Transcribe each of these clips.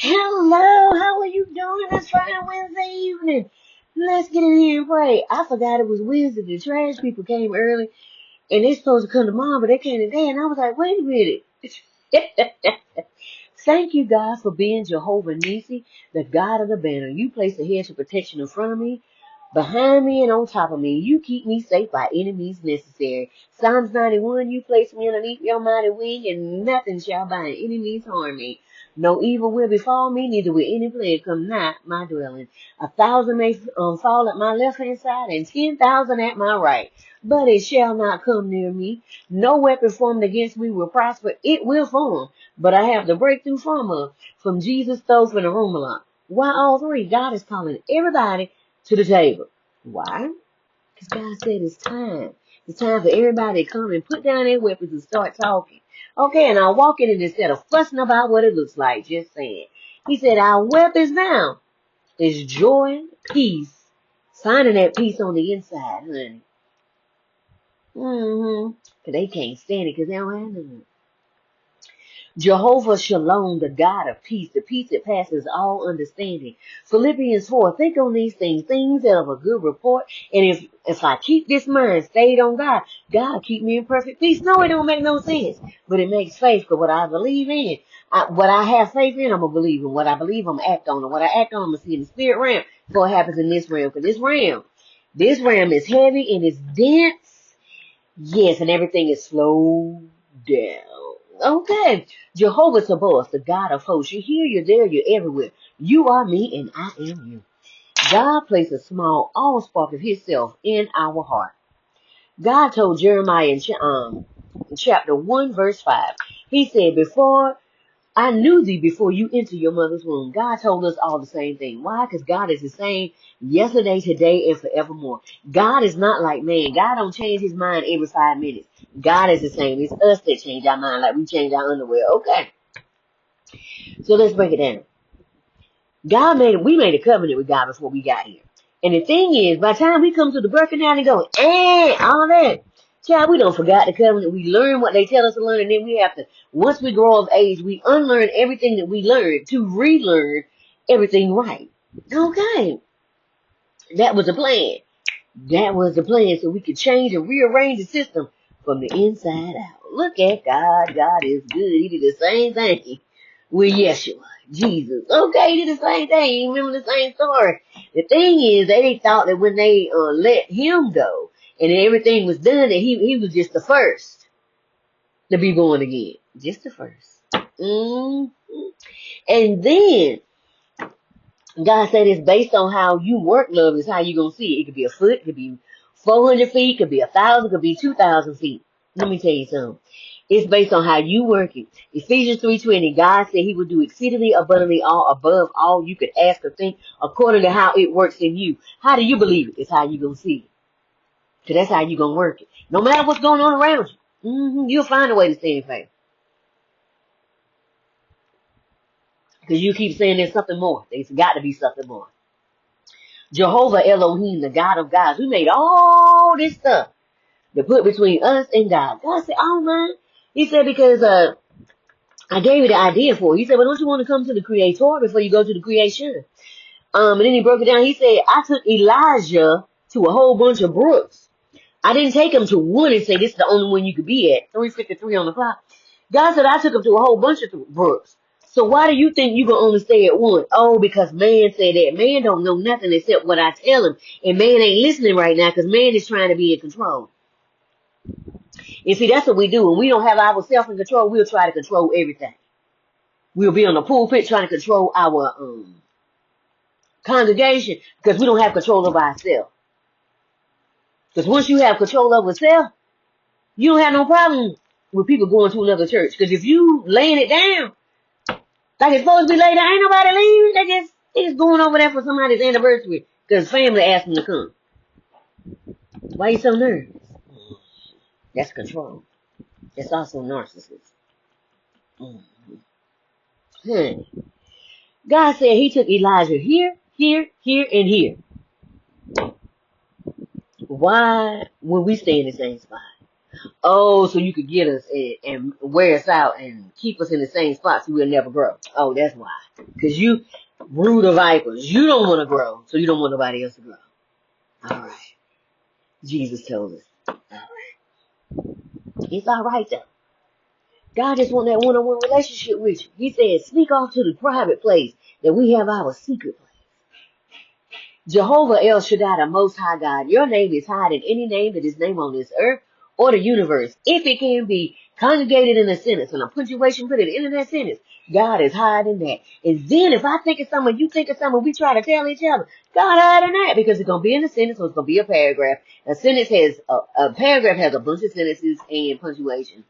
Hello, how are you doing this Friday, Wednesday evening? Let's get in here and pray. I forgot it was Wednesday. The trash people came early, and they supposed to come tomorrow, but they came today, and I was like, wait a minute. Thank you, God, for being Jehovah Nissi, the God of the banner. You place a hedge of protection in front of me, behind me, and on top of me. You keep me safe by any means necessary. Psalms 91, you place me underneath your mighty wing, and nothing shall by any means harm me. No evil will befall me, neither will any plague come nigh my dwelling. 1,000 may fall at my left hand side, and 10,000 at my right, but it shall not come near me. No weapon formed against me will prosper. It will form, but I have the breakthrough from Jesus stove and the room alarm. Why all three? God is calling everybody to the table. Why? Because God said it's time. It's time for everybody to come and put down their weapons and start talking. Okay, and I'll walk in it instead of fussing about what it looks like. Just saying. He said our weapons now is joy, peace, finding that peace on the inside, honey. Because they can't stand it because they don't have none. Jehovah Shalom, the God of peace, the peace that passes all understanding. Philippians 4, think on these things that are of a good report. And if I keep this mind stayed on God, God will keep me in perfect peace. No, it don't make no sense. But it makes faith, because what I believe in, what I have faith in, I'm going to believe in. What I believe, I'm going to act on. And what I act on, I'm going to see in the spirit realm before it happens in this realm. Because this realm is heavy and it's dense. Yes, and everything is slowed down. Okay. Jehovah Sabaoth, the God of hosts. You're here, you're there, you're everywhere. You are me and I am you. God placed a small allspark of himself in our heart. God told Jeremiah in chapter 1, verse 5. He said, before I knew thee before you entered your mother's womb. God told us all the same thing. Why? Because God is the same yesterday, today, and forevermore. God is not like man. God don't change his mind every 5 minutes. God is the same. It's us that change our mind like we change our underwear. Okay. So let's break it down. We made a covenant with God before we got here. And the thing is, by the time we come to the birthing out and go, all that, child, we don't forget the covenant. We learn what they tell us to learn, and then we have to, once we grow of age, we unlearn everything that we learned to relearn everything right. Okay. That was the plan. That was the plan, so we could change and rearrange the system from the inside out. Look at God. God is good. He did the same thing with Yeshua, Jesus. Okay, he did the same thing. You remember the same story. The thing is, they thought that when they let him go and everything was done, that he was just the first to be born again. Just the first. And then God said it's based on how you work, love, is how you going to see it. It could be a foot, it could be 400 feet, it could be 1,000, it could be 2,000 feet. Let me tell you something. It's based on how you work it. Ephesians 3:20, God said he would do exceedingly abundantly above all you could ask or think according to how it works in you. How do you believe it? It's how you going to see it. So that's how you going to work it. No matter what's going on around you, you'll find a way to stay in faith. Because you keep saying there's something more. There's got to be something more. Jehovah Elohim, the God of gods. We made all this stuff to put between us and God. God said, oh man. He said, because I gave you the idea for it. He said, well, don't you want to come to the Creator before you go to the creation? And then he broke it down. He said, I took Elijah to a whole bunch of brooks. I didn't take him to one and say, this is the only one you could be at. 3:53 on the clock. God said, I took him to a whole bunch of brooks. So why do you think you can only stay at one? Oh, because man said that. Man don't know nothing except what I tell him. And man ain't listening right now because man is trying to be in control. And see, that's what we do. When we don't have ourselves in control, we'll try to control everything. We'll be on the pulpit trying to control our congregation because we don't have control over ourselves. Because once you have control over yourself, you don't have no problem with people going to another church. Because if you laying it down, like it's supposed to be laid down, ain't nobody leaving. They just going over there for somebody's anniversary because family asked them to come. Why you so nervous? That's control. That's also narcissism. God said he took Elijah here, and here. Why would we stay in the same spot? Oh, so you could get us and wear us out and keep us in the same spot so we'll never grow. Oh, that's why. Because you, brood of vipers, you don't want to grow, so you don't want nobody else to grow. All right. Jesus told us. All right. It's all right, though. God just want that one-on-one relationship with you. He said, sneak off to the private place that we have our secret place. Jehovah El Shaddai, the Most High God, your name is higher than any name that is named on this earth or the universe. If it can be congregated in a sentence and a punctuation put it in that sentence, God is higher than that. And then if I think of someone, you think of someone, we try to tell each other, God higher than that, because it's going to be in a sentence or it's going to be a paragraph. A sentence has, a paragraph has a bunch of sentences and punctuation.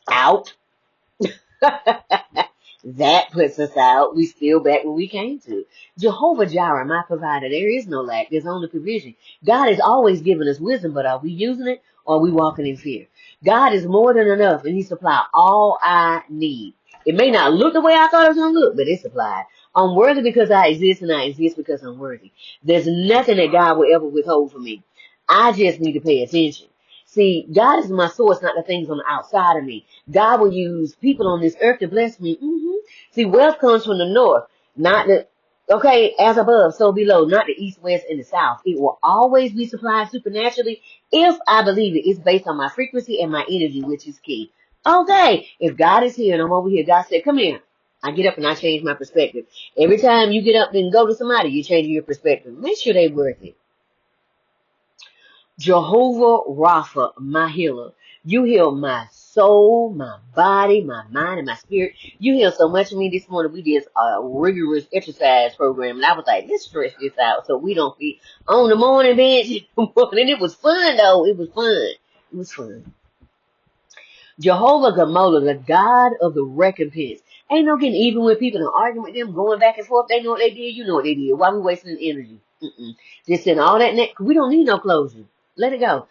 Out. That puts us out. We still back where we came to. Jehovah Jireh, my provider. There is no lack. There's only provision. God has always given us wisdom, but are we using it or are we walking in fear? God is more than enough, and He supplies all I need. It may not look the way I thought it was going to look, but it's supplied. I'm worthy because I exist, and I exist because I'm worthy. There's nothing that God will ever withhold from me. I just need to pay attention. See, God is my source, not the things on the outside of me. God will use people on this earth to bless me. See, wealth comes from the north, not the, okay, as above, so below, not the east, west, and the south. It will always be supplied supernaturally if I believe it. It's based on my frequency and my energy, which is key. Okay, if God is here and I'm over here, God said, come here. I get up and I change my perspective. Every time you get up and go to somebody, you change your perspective. Make sure they're worth it. Jehovah Rapha, my healer. You heal my soul, my body, my mind, and my spirit. You heal so much of me. This morning we did a rigorous exercise program, and I was like, let's stretch this out so we don't be on the morning bench. And it was fun, though. It was fun. It was fun. Jehovah Gamola, the God of the recompense. Ain't no getting even with people and arguing with them, going back and forth. They know what they did. You know what they did. Why we wasting energy? Just send all that. We don't need no closure. Let it go.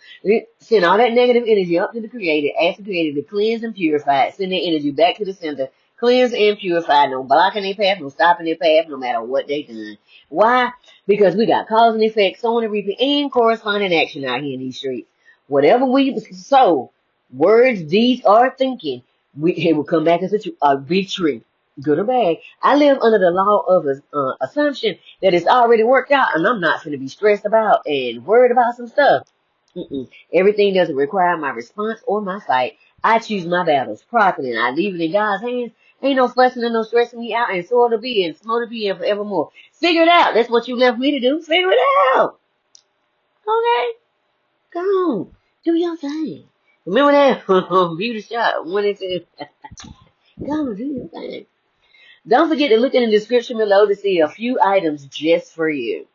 Send all that negative energy up to the Creator. Ask the Creator to cleanse and purify it. Send their energy back to the center. Cleanse and purify. No blocking their path, no stopping their path, no matter what they done. Why? Because we got cause and effect, sowing and reaping, and corresponding action out here in these streets. Whatever we sow, words, deeds, or thinking, it will come back as a big tree. Good or bad. I live under the law of assumption that it's already worked out, and I'm not going to be stressed about and worried about some stuff. Everything doesn't require my response or my fight. I choose my battles properly, and I leave it in God's hands. Ain't no fussing and no stressing me out, and so it'll be, and so it'll be, and forevermore. Figure it out. That's what you left me to do. Figure it out. Okay? Come on. Do your thing. Remember that? Beauty shot. 1 and 2. Come on, do your thing. Don't forget to look in the description below to see a few items just for you.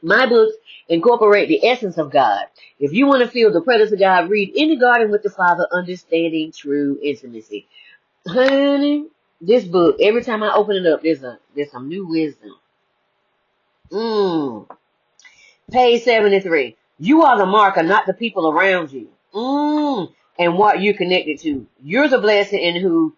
My books incorporate the essence of God. If you want to feel the presence of God, read In the Garden with the Father, Understanding True Intimacy. Honey, this book, every time I open it up, there's some new wisdom. Page 73. You are the marker, not the people around you. And what you're connected to. You're the blessing in who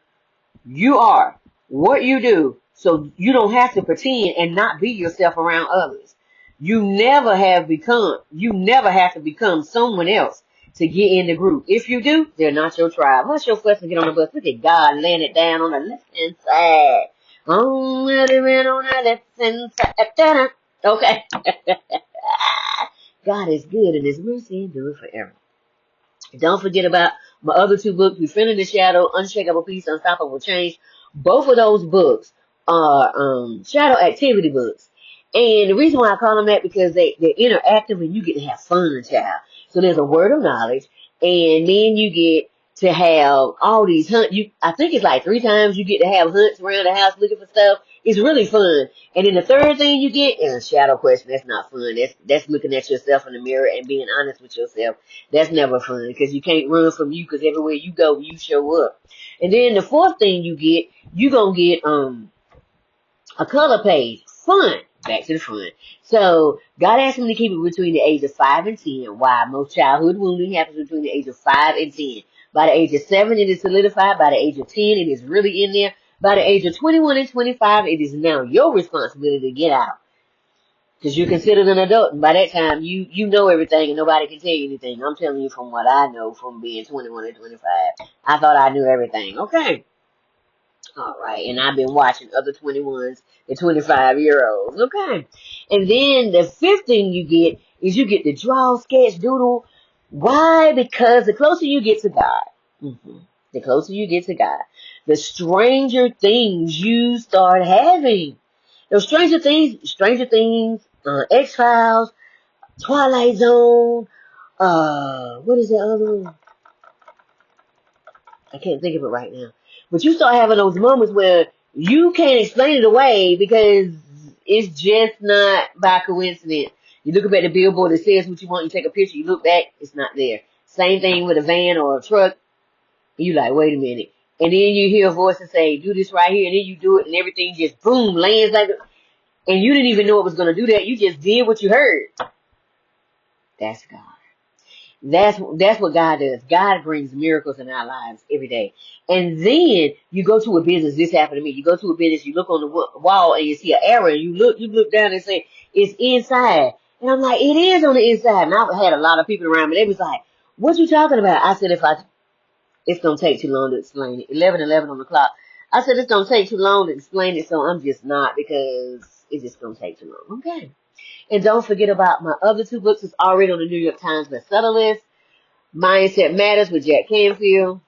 you are. What you do, so you don't have to pretend and not be yourself around others. You never have to become someone else to get in the group. If you do, they're not your tribe. Hush your fuss and get on the bus. Look at God laying it down on the left-hand side. On the left-hand side. Okay. God is good and His mercy endures forever. Don't forget about my other 2 books, Befriending the Shadow, Unshakable Peace, Unstoppable Change. Both of those books are shadow activity books. And the reason why I call them that, because they're interactive and you get to have fun, child. So there's a word of knowledge, and then you get to have all these I think it's like 3 times you get to have hunts around the house looking for stuff. It's really fun. And then the third thing you get is a shadow question. That's not fun. That's looking at yourself in the mirror and being honest with yourself. That's never fun, because you can't run from you, because everywhere you go, you show up. And then the 4th thing you get, you gonna get a color page. Fun. Back to the fun. So God asked me to keep it between the age of 5 and 10. Why? Most childhood wounding happens between the age of 5 and 10. By the age of 7, it is solidified. By the age of 10, it is really in there. By the age of 21 and 25, it is now your responsibility to get out. Because you're considered an adult, and by that time, you know everything, and nobody can tell you anything. I'm telling you from what I know from being 21 and 25. I thought I knew everything. Okay. All right. And I've been watching other 21s and 25-year-olds. Okay. And then the fifth thing you get is you get to draw, sketch, doodle. Why? Because the closer you get to God, the closer you get to God, the stranger things you start having. Those Stranger Things, X-Files, Twilight Zone, what is the other one? I can't think of it right now. But you start having those moments where you can't explain it away because it's just not by coincidence. You look up at the billboard, it says what you want, you take a picture, you look back, it's not there. Same thing with a van or a truck. You like, wait a minute. And then you hear a voice and say, do this right here, and then you do it, and everything just boom, lands like and you didn't even know it was going to do that. You just did what you heard. That's God. That's what God does. God brings miracles in our lives every day. And then you go to a business. This happened to me. You go to a business. You look on the wall and you see an arrow. And you look down and say it's inside. And I'm like, it is on the inside. And I've had a lot of people around me. They was like, "What you talking about?" I said, it's gonna take too long to explain it. 11 on the clock. I said it's gonna take too long to explain it, so I'm just not because it's just gonna take too long. Okay. And don't forget about my other two books. It's already on the New York Times bestseller list. Mindset Matters with Jack Canfield.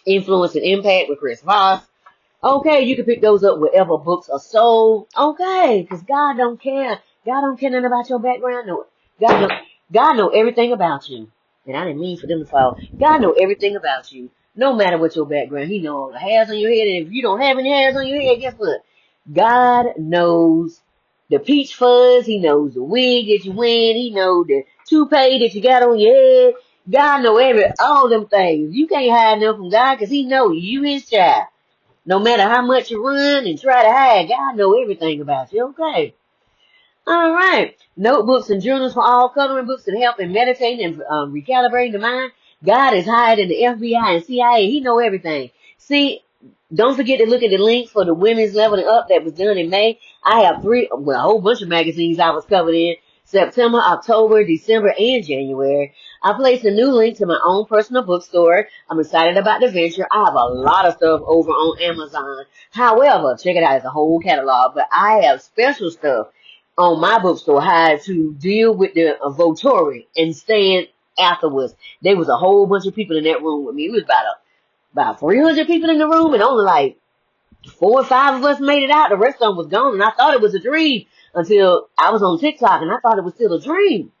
Influence and Impact with Chris Voss. Okay, you can pick those up wherever books are sold. Okay, because God don't care. God don't care nothing about your background. No, God know everything about you. And I didn't mean for them to fall. God know everything about you. No matter what your background. He knows all the hairs on your head. And if you don't have any hairs on your head, guess what? God knows the peach fuzz. He knows the wig that you wear. He knows the toupee that you got on your head. God know all them things. You can't hide nothing from God because he knows you his child. No matter how much you run and try to hide, God know everything about you. Okay. All right. Notebooks and journals for all, coloring books that help in meditating and recalibrating the mind. God is higher than the FBI and CIA. He know everything. See, don't forget to look at the links for the Women's Leveling Up that was done in May. I have a whole bunch of magazines I was covered in. September, October, December, and January. I placed a new link to my own personal bookstore. I'm excited about the venture. I have a lot of stuff over on Amazon. However, check it out. It's a whole catalog. But I have special stuff on my bookstore how to deal with the Votori and stand afterwards. There was a whole bunch of people in that room with me. It was about 300 people in the room, and only like 4 or 5 of us made it out. The rest of them was gone, and I thought it was a dream until I was on TikTok, and I thought it was still a dream.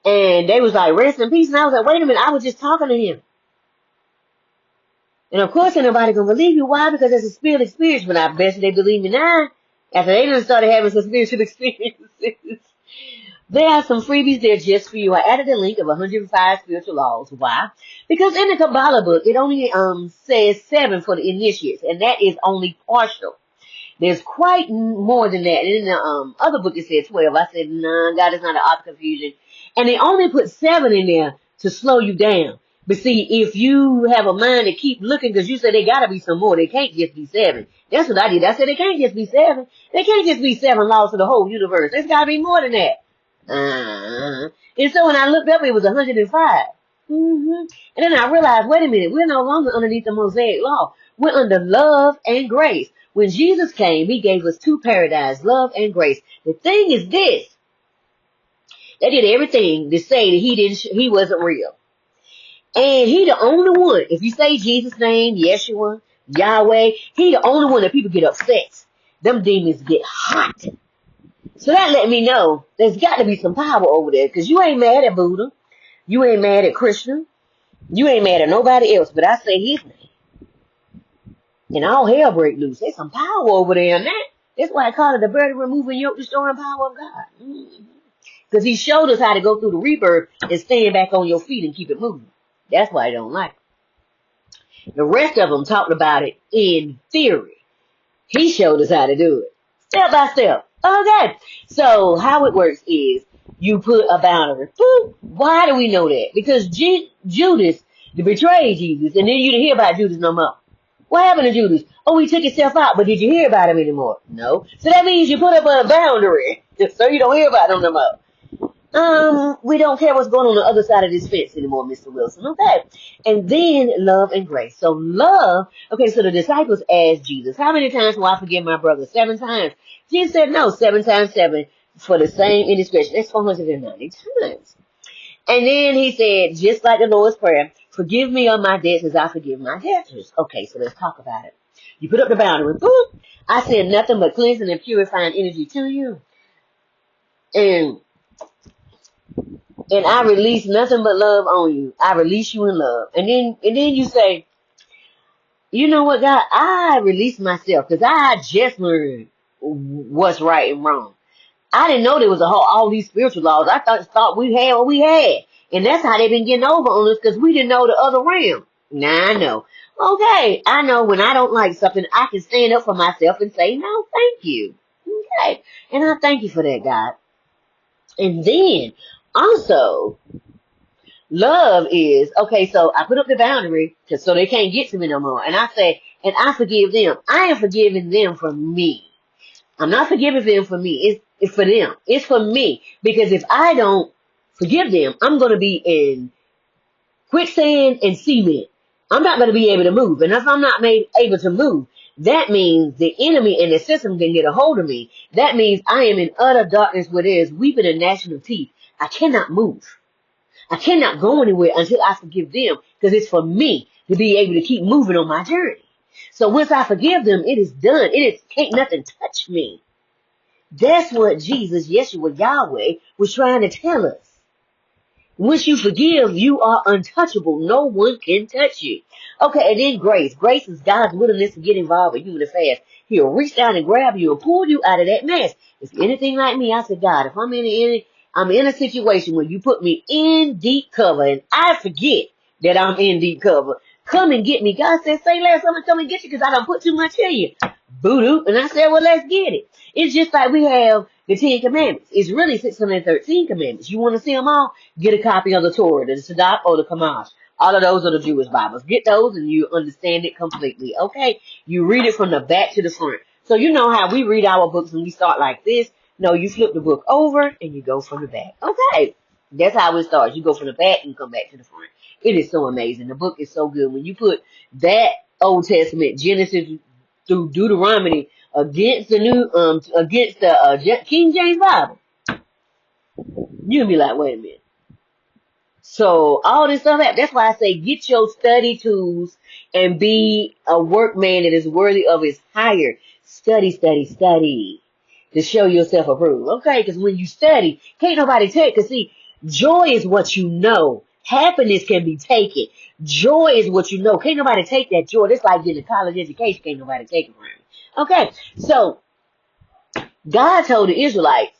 And they was like, rest in peace. And I was like, wait a minute, I was just talking to him. And of course, ain't nobody gonna believe you. Why? Because it's a spiritual experience. But I bet you they believe me now. After they done started having some spiritual experiences. There are some freebies there just for you. I added a link of 105 spiritual laws. Why? Because in the Kabbalah book, it only says 7 for the initiates, and that is only partial. There's quite more than that. And in the other book, it said 12. I said, nah, God is not an author of confusion. And they only put 7 in there to slow you down. But see, if you have a mind to keep looking, because you said there got to be some more. They can't just be 7. That's what I did. I said they can't just be 7. They can't just be 7 laws of the whole universe. There's got to be more than that. And so when I looked up, it was 105. And then I realized, wait a minute, we're no longer underneath the Mosaic law. We're under love and grace. When Jesus came, he gave us 2 paradigms, love and grace. The thing is this. They did everything to say that he wasn't real. And he the only one, if you say Jesus' name, Yeshua, Yahweh, he the only one that people get upset. Them demons get hot. So that let me know there's got to be some power over there, because you ain't mad at Buddha. You ain't mad at Krishna. You ain't mad at nobody else, but I say his name. And all hell break loose. There's some power over there in that. That's why I call it the burden removing yoke, destroying power of God. Because he showed us how to go through the rebirth and stand back on your feet and keep it moving. That's why I don't like it. The rest of them talked about it in theory. He showed us how to do it. Step by step. Okay. So how it works is you put a boundary. Why do we know that? Because Judas betrayed Jesus, and then you didn't hear about Judas no more. What happened to Judas? Oh, he took himself out, but did you hear about him anymore? No. So that means you put up a boundary, so you don't hear about him no more. We don't care what's going on the other side of this fence anymore, Mr. Wilson. Okay. And then love and grace. So love, okay, so the disciples asked Jesus, how many times will I forgive my brother? 7 times. Jesus said, no, 7 times 7 for the same indiscretion. That's 490 times. And then he said, just like the Lord's Prayer, forgive me of my debts as I forgive my debtors. Okay, so let's talk about it. You put up the boundary. Boop. I said nothing but cleansing and purifying energy to you. And I release nothing but love on you. I release you in love. And then you say, you know what, God, I release myself because I just learned what's right and wrong. I didn't know there was all these spiritual laws. I thought we had what we had. And that's how they've been getting over on us because we didn't know the other realm. Now I know. Okay, I know when I don't like something, I can stand up for myself and say, no, thank you. Okay, and I thank you for that, God. And then, also, love is, okay, so I put up the boundary so they can't get to me no more. And I say, and I forgive them. I am forgiving them for me. I'm not forgiving them for me. It's for them. It's for me. Because if I don't forgive them, I'm going to be in quicksand and cement. I'm not going to be able to move. And if I'm not able to move, that means the enemy and the system can get a hold of me. That means I am in utter darkness where there is weeping and gnashing of teeth. I cannot move. I cannot go anywhere until I forgive them because it's for me to be able to keep moving on my journey. So once I forgive them, it is done. Can't nothing touch me. That's what Jesus, Yeshua, Yahweh, was trying to tell us. Once you forgive, you are untouchable. No one can touch you. Okay, and then grace. Grace is God's willingness to get involved with you in the fast. He'll reach down and grab you and pull you out of that mess. If you're anything like me, I said, God, if I'm in a situation where you put me in deep cover and I forget that I'm in deep cover, come and get me. God said, say less, I'm going to come and get you because I don't put too much in you. Boo-doo. And I said, well, let's get it. It's just like we have the 10 Commandments. It's really 613 Commandments. You want to see them all? Get a copy of the Torah, the Tanakh, or the Chumash. All of those are the Jewish Bibles. Get those and you understand it completely. Okay? You read it from the back to the front. So you know how we read our books and we start like this. No, you flip the book over and you go from the back. Okay. That's how it starts. You go from the back and come back to the front. It is so amazing. The book is so good. When you put that Old Testament, Genesis through Deuteronomy, against the King James Bible, you'll be like, wait a minute. So all this stuff, that's why I say get your study tools and be a workman that is worthy of his hire. Study to show yourself approved. Okay, because when you study, can't nobody take. Because see, joy is what you know. Happiness can be taken. Joy is what you know. Can't nobody take that joy. That's like getting a college education. Can't nobody take it from you. Okay, so God told the Israelites,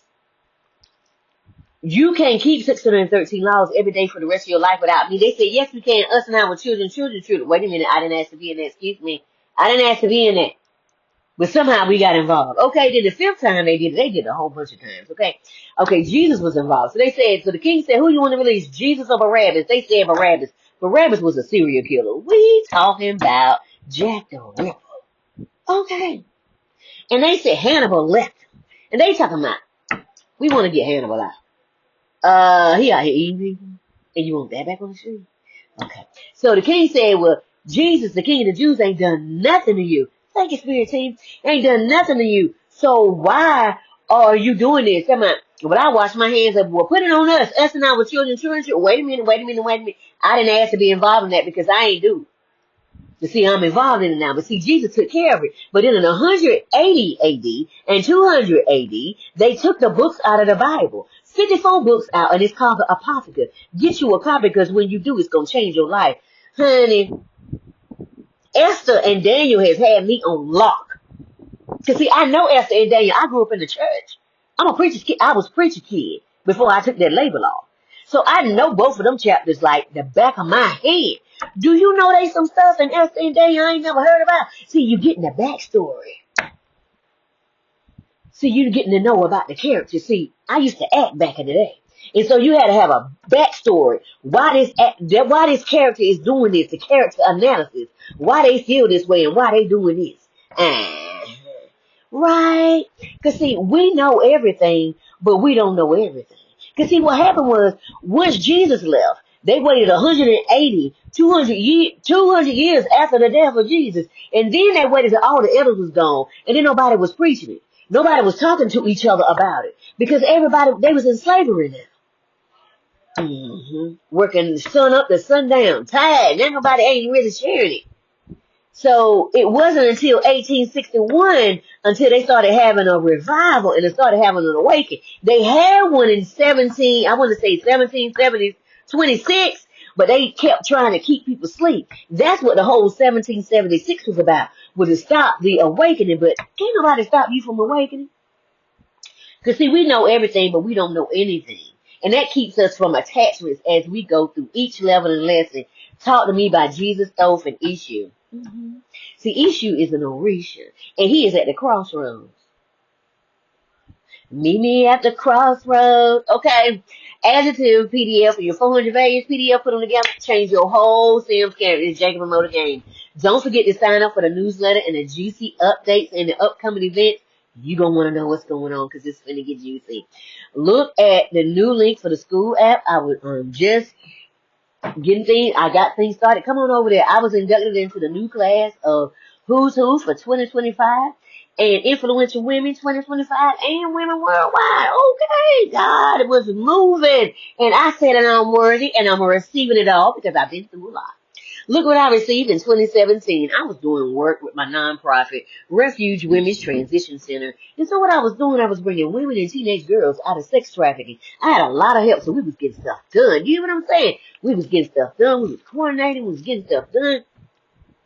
you can't keep 613 laws every day for the rest of your life without me. They said, yes, we can. Us and our children. Wait a minute. I didn't ask to be in that. Excuse me. I didn't ask to be in that. But somehow we got involved. Okay, then the 5th time they did it a whole bunch of times. Okay, Jesus was involved. So they said, so the king said, who you want to release, Jesus or Barabbas? They said Barabbas. Barabbas was a serial killer. We talking about Jack the Ripper. Okay. And they said Hannibal left him. And they talking about, we want to get Hannibal out. He out here eating people. And you want that back on the street? Okay. So the king said, well, Jesus, the king of the Jews, ain't done nothing to you. Thank you, Spirit team. Ain't done nothing to you. So why are you doing this? Come on. But I wash my hands up. Well, put it on us. Us and our children. Wait a minute. I didn't ask to be involved in that because I ain't do. You see, I'm involved in it now. But see, Jesus took care of it. But in 180 AD and 200 AD, they took the books out of the Bible. 54 books out, and it's called the Apocrypha. Get you a copy because when you do, it's going to change your life. Honey, Esther and Daniel has had me on lock. Because see, I know Esther and Daniel. I grew up in the church. I'm a preacher's kid. I was a preacher kid before I took that label off. So I know both of them chapters like the back of my head. Do you know they some stuff in Esther and Daniel I ain't never heard about? See, you getting the backstory. See, you getting to know about the character. See, I used to act back in the day. And so you had to have a backstory. Why this character is doing this, the character analysis. Why they feel this way and why they doing this. Right? Because see, we know everything, but we don't know everything. Because see, what happened was, once Jesus left, they waited 180, 200 years after the death of Jesus. And then they waited till all the elders was gone. And then nobody was preaching it. Nobody was talking to each other about it. Because everybody, they was in slavery now. Working the sun up to sundown. Tired. Now nobody ain't really sharing it. So it wasn't until 1861 until they started having a revival and they started having an awakening. They had one in 1726, but they kept trying to keep people asleep. That's what the whole 1776 was about, was to stop the awakening. But can't nobody stop you from awakening. Because see, we know everything, but we don't know anything. And that keeps us from attachments as we go through each level and lesson. Taught to me by Jesus, Thoth, and Issue. See, Issue is an Orisha, and he is at the crossroads. Meet me at the crossroads. Okay. Adjective PDF for your 400 pages PDF, put them together, change your whole Sims character. It's Jacob Motor Game. Don't forget to sign up for the newsletter and the juicy updates and the upcoming events. You're going to want to know what's going on because it's going to get juicy. Look at the new link for the school app. I was just I got things started. Come on over there. I was inducted into the new class of Who's Who for 2025 and Influential Women 2025 and Women Worldwide. Okay, God, it was moving. And I said that I'm worthy and I'm receiving it all because I've been through a lot. Look what I received in 2017. I was doing work with my nonprofit, Refuge Women's Transition Center. And so what I was doing, I was bringing women and teenage girls out of sex trafficking. I had a lot of help, so we was getting stuff done. You know what I'm saying? We was getting stuff done. We was coordinating. We was getting stuff done.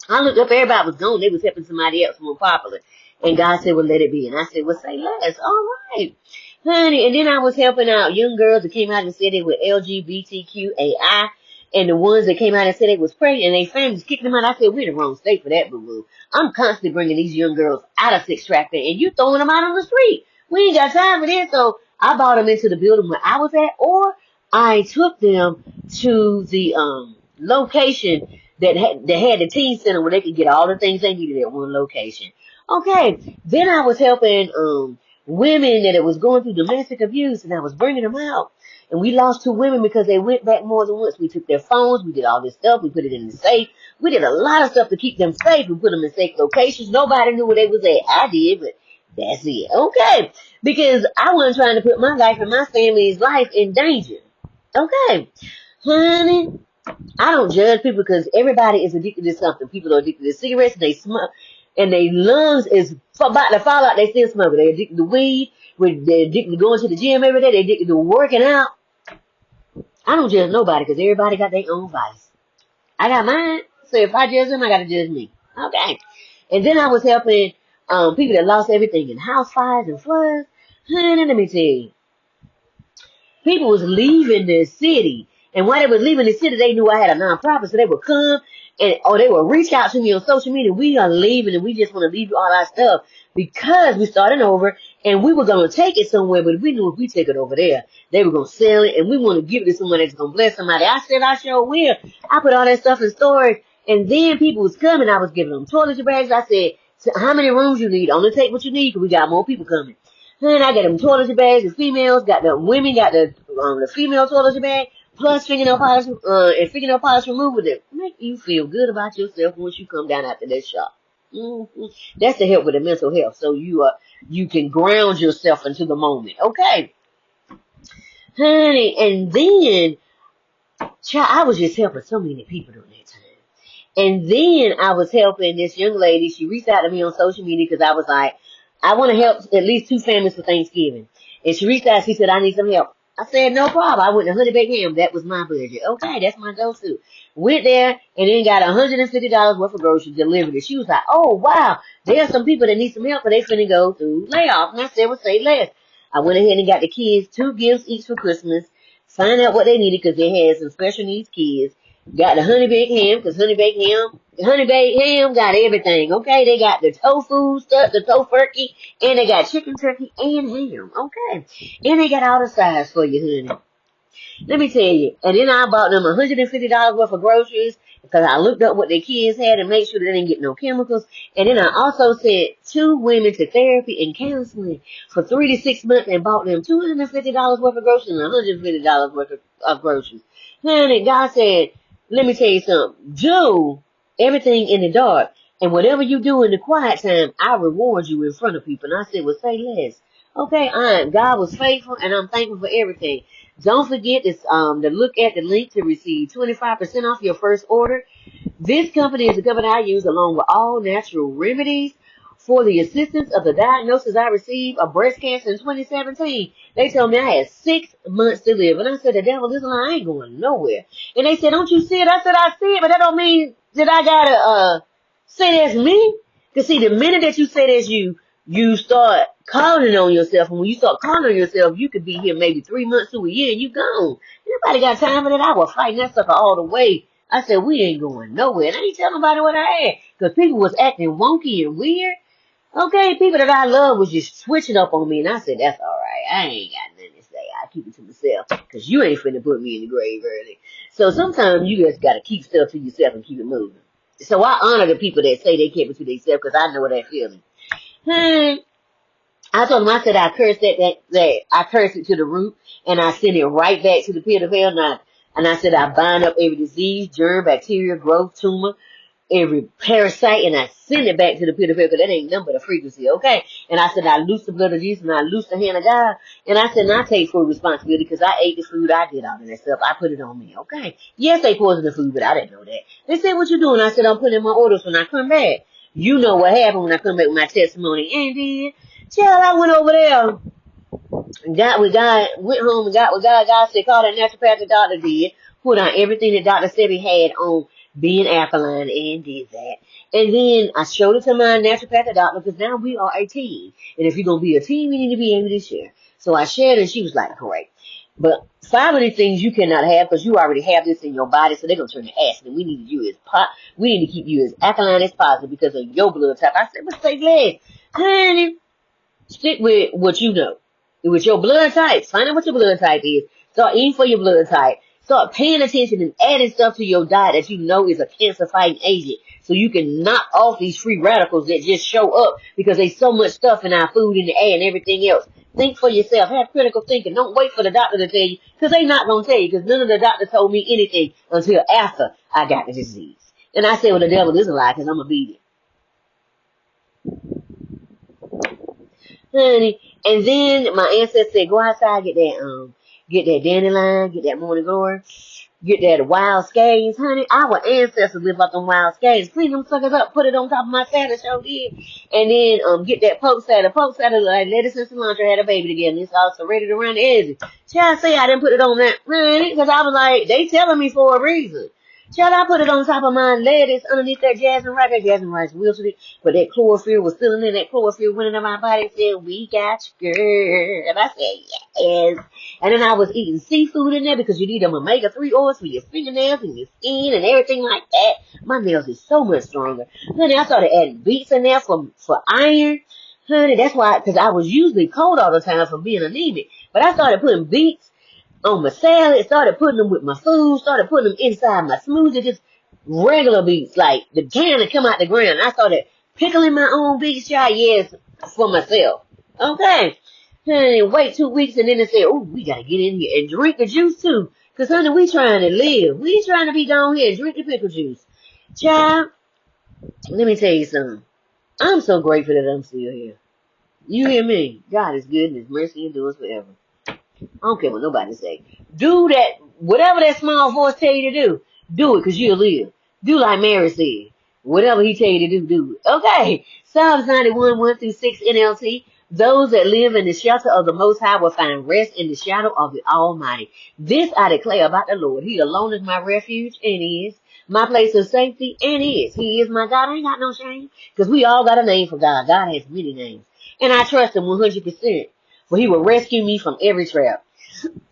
I looked up, everybody was gone. They was helping somebody else more popular. And God said, well, let it be. And I said, well, say less. All right. Honey, and then I was helping out young girls that came out and said they were LGBTQAI. And the ones that came out and said they was pregnant and they families kicked them out. I said, we're in the wrong state for that, boo-boo. I'm constantly bringing these young girls out of sex trafficking and you throwing them out on the street. We ain't got time for this. So I brought them into the building where I was at, or I took them to the location that had the teen center where they could get all the things they needed at one location. Okay. Then I was helping women that it was going through domestic abuse and I was bringing them out. And we lost 2 women because they went back more than once. We took their phones. We did all this stuff. We put it in the safe. We did a lot of stuff to keep them safe. We put them in safe locations. Nobody knew where they was at. I did, but that's it. Okay. Because I wasn't trying to put my life and my family's life in danger. Okay. Honey, I don't judge people because everybody is addicted to something. People are addicted to cigarettes. They smoke. And their lungs is about to fall out. They still smoke. They're addicted to weed. They're addicted to going to the gym every day. They're addicted to working out. I don't judge nobody because everybody got their own vice. I got mine. So if I judge them, I got to judge me. Okay. And then I was helping people that lost everything in house fires and floods. Honey, let me tell you. People was leaving the city. And while they were leaving the city, they knew I had a nonprofit. So they would come or they would reach out to me on social media. We are leaving and we just want to leave you all our stuff because we're starting over and we were going to take it somewhere. But we knew if we take it over there, they were going to sell it and we want to give it to someone that's going to bless somebody. I said, I sure will. I put all that stuff in storage and then people was coming. I was giving them toiletry bags. I said, so how many rooms you need? Only take what you need because we got more people coming. And I got them toiletry bags. The females got the women got the female toiletry bag. Plus fingernail polish and fingernail polish removal that make you feel good about yourself once you come down after that shop. That's to help with the mental health, so you can ground yourself into the moment. Okay, honey, and then child, I was just helping so many people during that time. And then I was helping this young lady. She reached out to me on social media because I was like, I want to help at least 2 families for Thanksgiving. And she reached out. She said, I need some help. I said, no problem. I went to Honey Baked Ham. That was my budget. Okay, that's my go-to. Went there and then got $150 worth of groceries delivered. And she was like, oh, wow. There are some people that need some help, but they finna go through layoff. And I said, well, say less. I went ahead and got the kids 2 gifts each for Christmas. Find out what they needed because they had some special needs kids. Got the Honey Baked Ham because Honey Baked Ham got everything. Okay, they got the tofu stuff, the tofurkey, and they got chicken, turkey, and ham. Okay, and they got all the sides for you, honey. Let me tell you. And then I bought them $150 worth of groceries because I looked up what their kids had and made sure they didn't get no chemicals. And then I also sent 2 women to therapy and counseling for 3 to 6 months and bought them $250 worth of groceries and $150 worth of groceries. Honey, God said, let me tell you something. Do everything in the dark. And whatever you do in the quiet time, I reward you in front of people. And I said, well, say less. Okay, God was faithful, and I'm thankful for everything. Don't forget this, to look at the link to receive 25% off your first order. This company is the company I use along with all natural remedies for the assistance of the diagnosis I received of breast cancer in 2017. They told me I had 6 months to live. And I said, the devil is a lie, I ain't going nowhere. And they said, don't you see it? I said, I see it, but that don't mean that I gotta, say that's me. Cause see, the minute that you say that's you start calling on yourself. And when you start calling on yourself, you could be here maybe 3 months to a year and you gone. Anybody got time for that? I was fighting that sucker all the way. I said, we ain't going nowhere. And I ain't telling nobody what I had. Cause people was acting wonky and weird. Okay, people that I love was just switching up on me. And I said, that's alright. I ain't got nothing to say. I keep it to myself. Cause you ain't finna put me in the grave early. So sometimes you just gotta keep stuff to yourself and keep it moving. So I honor the people that say they keep it to themselves because I know that feeling. I told them, I said, I cursed I cursed it to the root and I send it right back to the pit of hell. And I said, I bind up every disease, germ, bacteria, growth, tumor, every parasite, and I send it back to the pit of hell because that ain't nothing but a frequency, okay? And I said, I loose the blood of Jesus and I loose the hand of God. And I said, and I take full responsibility because I ate the food, I did all of that stuff. I put it on me, okay? Yes, they poisoned the food, but I didn't know that. They said, what you doing? I said, I'm putting in my orders when I come back. You know what happened when I come back with my testimony. And then, child, I went over there, got with God, went home and got with God. God said, call that naturopathic doctor did. Put on everything that Dr. Sebi had on being alkaline and did that. And then I showed it to my naturopathic doctor because now we are a team. And if you're going to be a team, you need to be able to share. So I shared and she was like, great. But 5 of these things you cannot have because you already have this in your body, so they're going to turn to acid. And we need to keep you as alkaline as possible because of your blood type. I said, but say less. Honey, stick with what you know. With your blood type. Find out what your blood type is. Start eating for your blood type. Start paying attention and adding stuff to your diet that you know is a cancer-fighting agent. So you can knock off these free radicals that just show up because there's so much stuff in our food, in the air, and everything else. Think for yourself. Have critical thinking. Don't wait for the doctor to tell you because they're not going to tell you because none of the doctors told me anything until after I got the disease. And I said, well, the devil is a lie because I'm going to beat it. Honey. And then my ancestor said, go outside, get that dandelion, get that morning glory, get that wild scanes, honey. Our ancestors lived up them wild scanes. Clean them suckers up, put it on top of my salad, show did. And then, get that poke salad. Poke salad, like lettuce and cilantro had a baby together. And it's also ready to run the edges. Child, say I didn't put it on that, honey, because I was like, they telling me for a reason. Child, I put it on top of my lettuce underneath that jasmine rice. That jasmine rice wilted it, but that chlorophyll was still in there. That chlorophyll went into my body and said, we got you, girl. And I said, yes. And then I was eating seafood in there because you need them omega-3 oils for your fingernails and your skin and everything like that. My nails is so much stronger. Honey, I started adding beets in there for iron. Honey, that's why, because I was usually cold all the time from being anemic. But I started putting beets on my salad, started putting them with my food, started putting them inside my smoothie, just regular beets, like the kind that come out the ground. I started pickling my own beets, child, yes, for myself. Okay. Honey, wait 2 weeks and then they say, oh, we gotta get in here and drink the juice too. Cause honey, we trying to live. We ain't trying to be down here and drink the pickle juice. Child, let me tell you something. I'm so grateful that I'm still here. You hear me? God is good and his mercy endures forever. I don't care what nobody say. Do that, whatever that small voice tell you to do it because you'll live. Do like Mary said. Whatever he tell you to do it. Okay. Psalms 91, 1-6 NLT. Those that live in the shelter of the Most High will find rest in the shadow of the Almighty. This I declare about the Lord. He alone is my refuge and is my place of safety and is. He is my God. I ain't got no shame because we all got a name for God. God has many names. And I trust him 100%. For he will rescue me from every trap.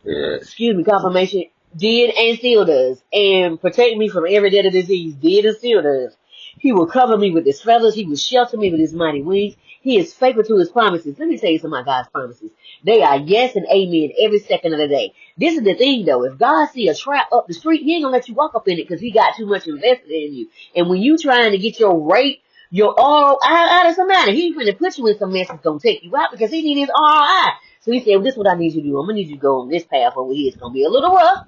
Confirmation did and still does. And protect me from every deadly disease. Did and still does. He will cover me with his feathers. He will shelter me with his mighty wings. He is faithful to his promises. Let me tell you some of God's promises. They are yes and amen every second of the day. This is the thing, though. If God see a trap up the street, he ain't going to let you walk up in it because he got too much invested in you. And when you trying to get your rate, your ROI out of somebody, he ain't going to put you in some mess that's going to take you out because he need his ROI. So he said, well, this is what I need you to do. I'm going to need you to go on this path over here. It's going to be a little rough.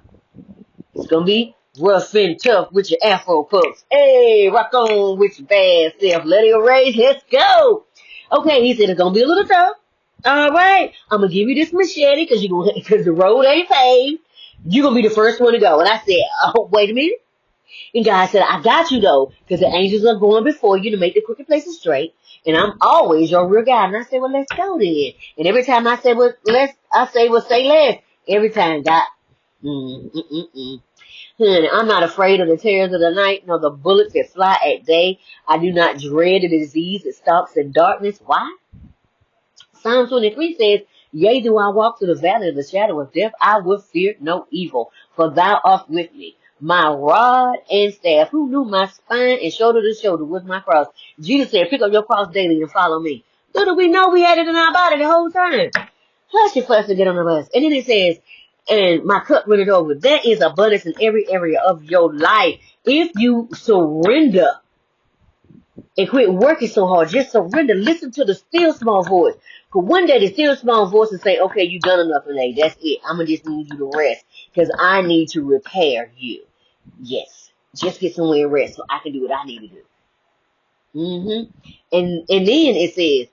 It's going to be rough and tough with your afro puffs. Hey, rock on with your bad self. Let it raise. Let's go. Okay, he said it's going to be a little tough. All right. I'm going to give you this machete because the road ain't paved. You're going to be the first one to go. And I said, oh, wait a minute. And God said, I got you, though, because the angels are going before you to make the crooked places straight. And I'm always your real guy. And I said, well, let's go then. And every time I say, well, say less. Every time, God, Honey, I'm not afraid of the terrors of the night, nor the bullets that fly at day. I do not dread the disease that stalks in darkness. Why? Psalm 23 says, yea, do I walk through the valley of the shadow of death, I will fear no evil, for thou art with me. My rod and staff, who knew my spine and shoulder to shoulder with my cross. Jesus said, pick up your cross daily and follow me. Little we know we had it in our body the whole time. Plus your fuss to get on the bus. And then it says, and my cup runneth over. There is abundance in every area of your life. If you surrender and quit working so hard, just surrender. Listen to the still small voice. Because one day the still small voice will say, okay, you done enough today. That's it. I'm going to just need you to rest because I need to repair you. Yes. Just get somewhere and rest so I can do what I need to do. And then it says,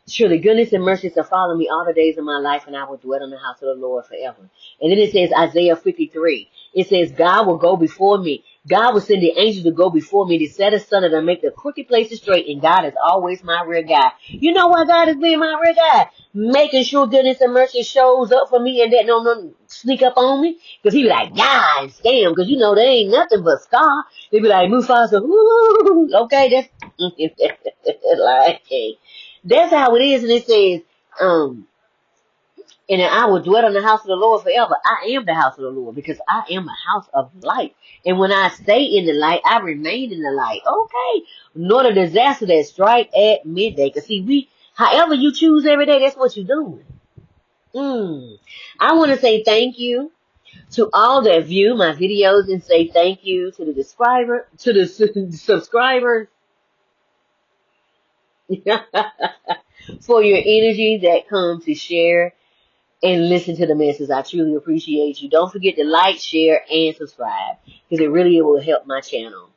surely goodness and mercy shall follow me all the days of my life, and I will dwell in the house of the Lord forever. And then it says, Isaiah 53. It says, God will go before me. God will send the angels to go before me to set asunder to make the crooked places straight, and God is always my rear guy. You know why God is being my rear guy? Making sure goodness and mercy shows up for me and that no sneak up on me. Because he be like, yeah, and scam, because you know they ain't nothing but scar. They be like, Mufasa, woo, okay, that's like, hey. That's how it is, and it says, and I will dwell in the house of the Lord forever. I am the house of the Lord because I am a house of light. And when I stay in the light, I remain in the light. Okay. Nor the disaster that strike at midday. Because see, however you choose every day, that's what you're doing. I want to say thank you to all that view my videos and say thank you to the subscribers. For your energy that comes to share and listen to the message. I truly appreciate you. Don't forget to like, share, and subscribe because it really will help my channel.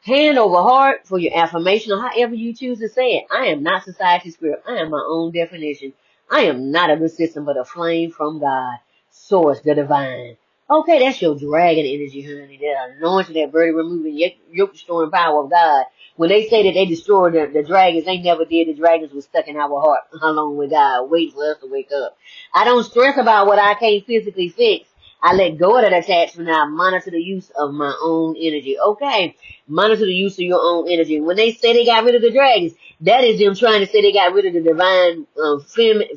Hand over heart for your affirmation or however you choose to say it. I am not society's script. I am my own definition. I am not a system but a flame from God, source, the divine. Okay, that's your dragon energy, honey. That anointing, that burden removing, yoke destroying power of God. When they say that they destroyed the dragons, they never did. The dragons were stuck in our heart along with God, waiting for us to wake up. I don't stress about what I can't physically fix. I let go of that attachment. I monitor the use of my own energy. Okay, monitor the use of your own energy. When they say they got rid of the dragons, that is them trying to say they got rid of the divine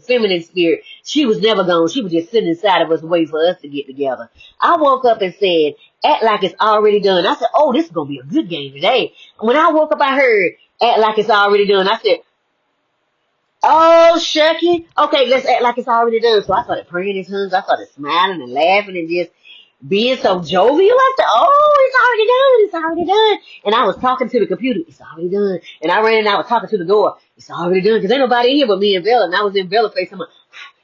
feminine spirit. She was never gone. She was just sitting inside of us waiting for us to get together. I woke up and said, act like it's already done. I said, oh, this is going to be a good game today. When I woke up, I heard, act like it's already done. I said, oh, shucky. Okay, let's act like it's already done. So I started praying in tongues. I started smiling and laughing and just being so jovial. I said, oh, it's already done. And I was talking to the computer. It's already done. And I ran and I was talking to the door. It's already done. Because ain't nobody here but me and Bella. And I was in Bella's face. I'm like,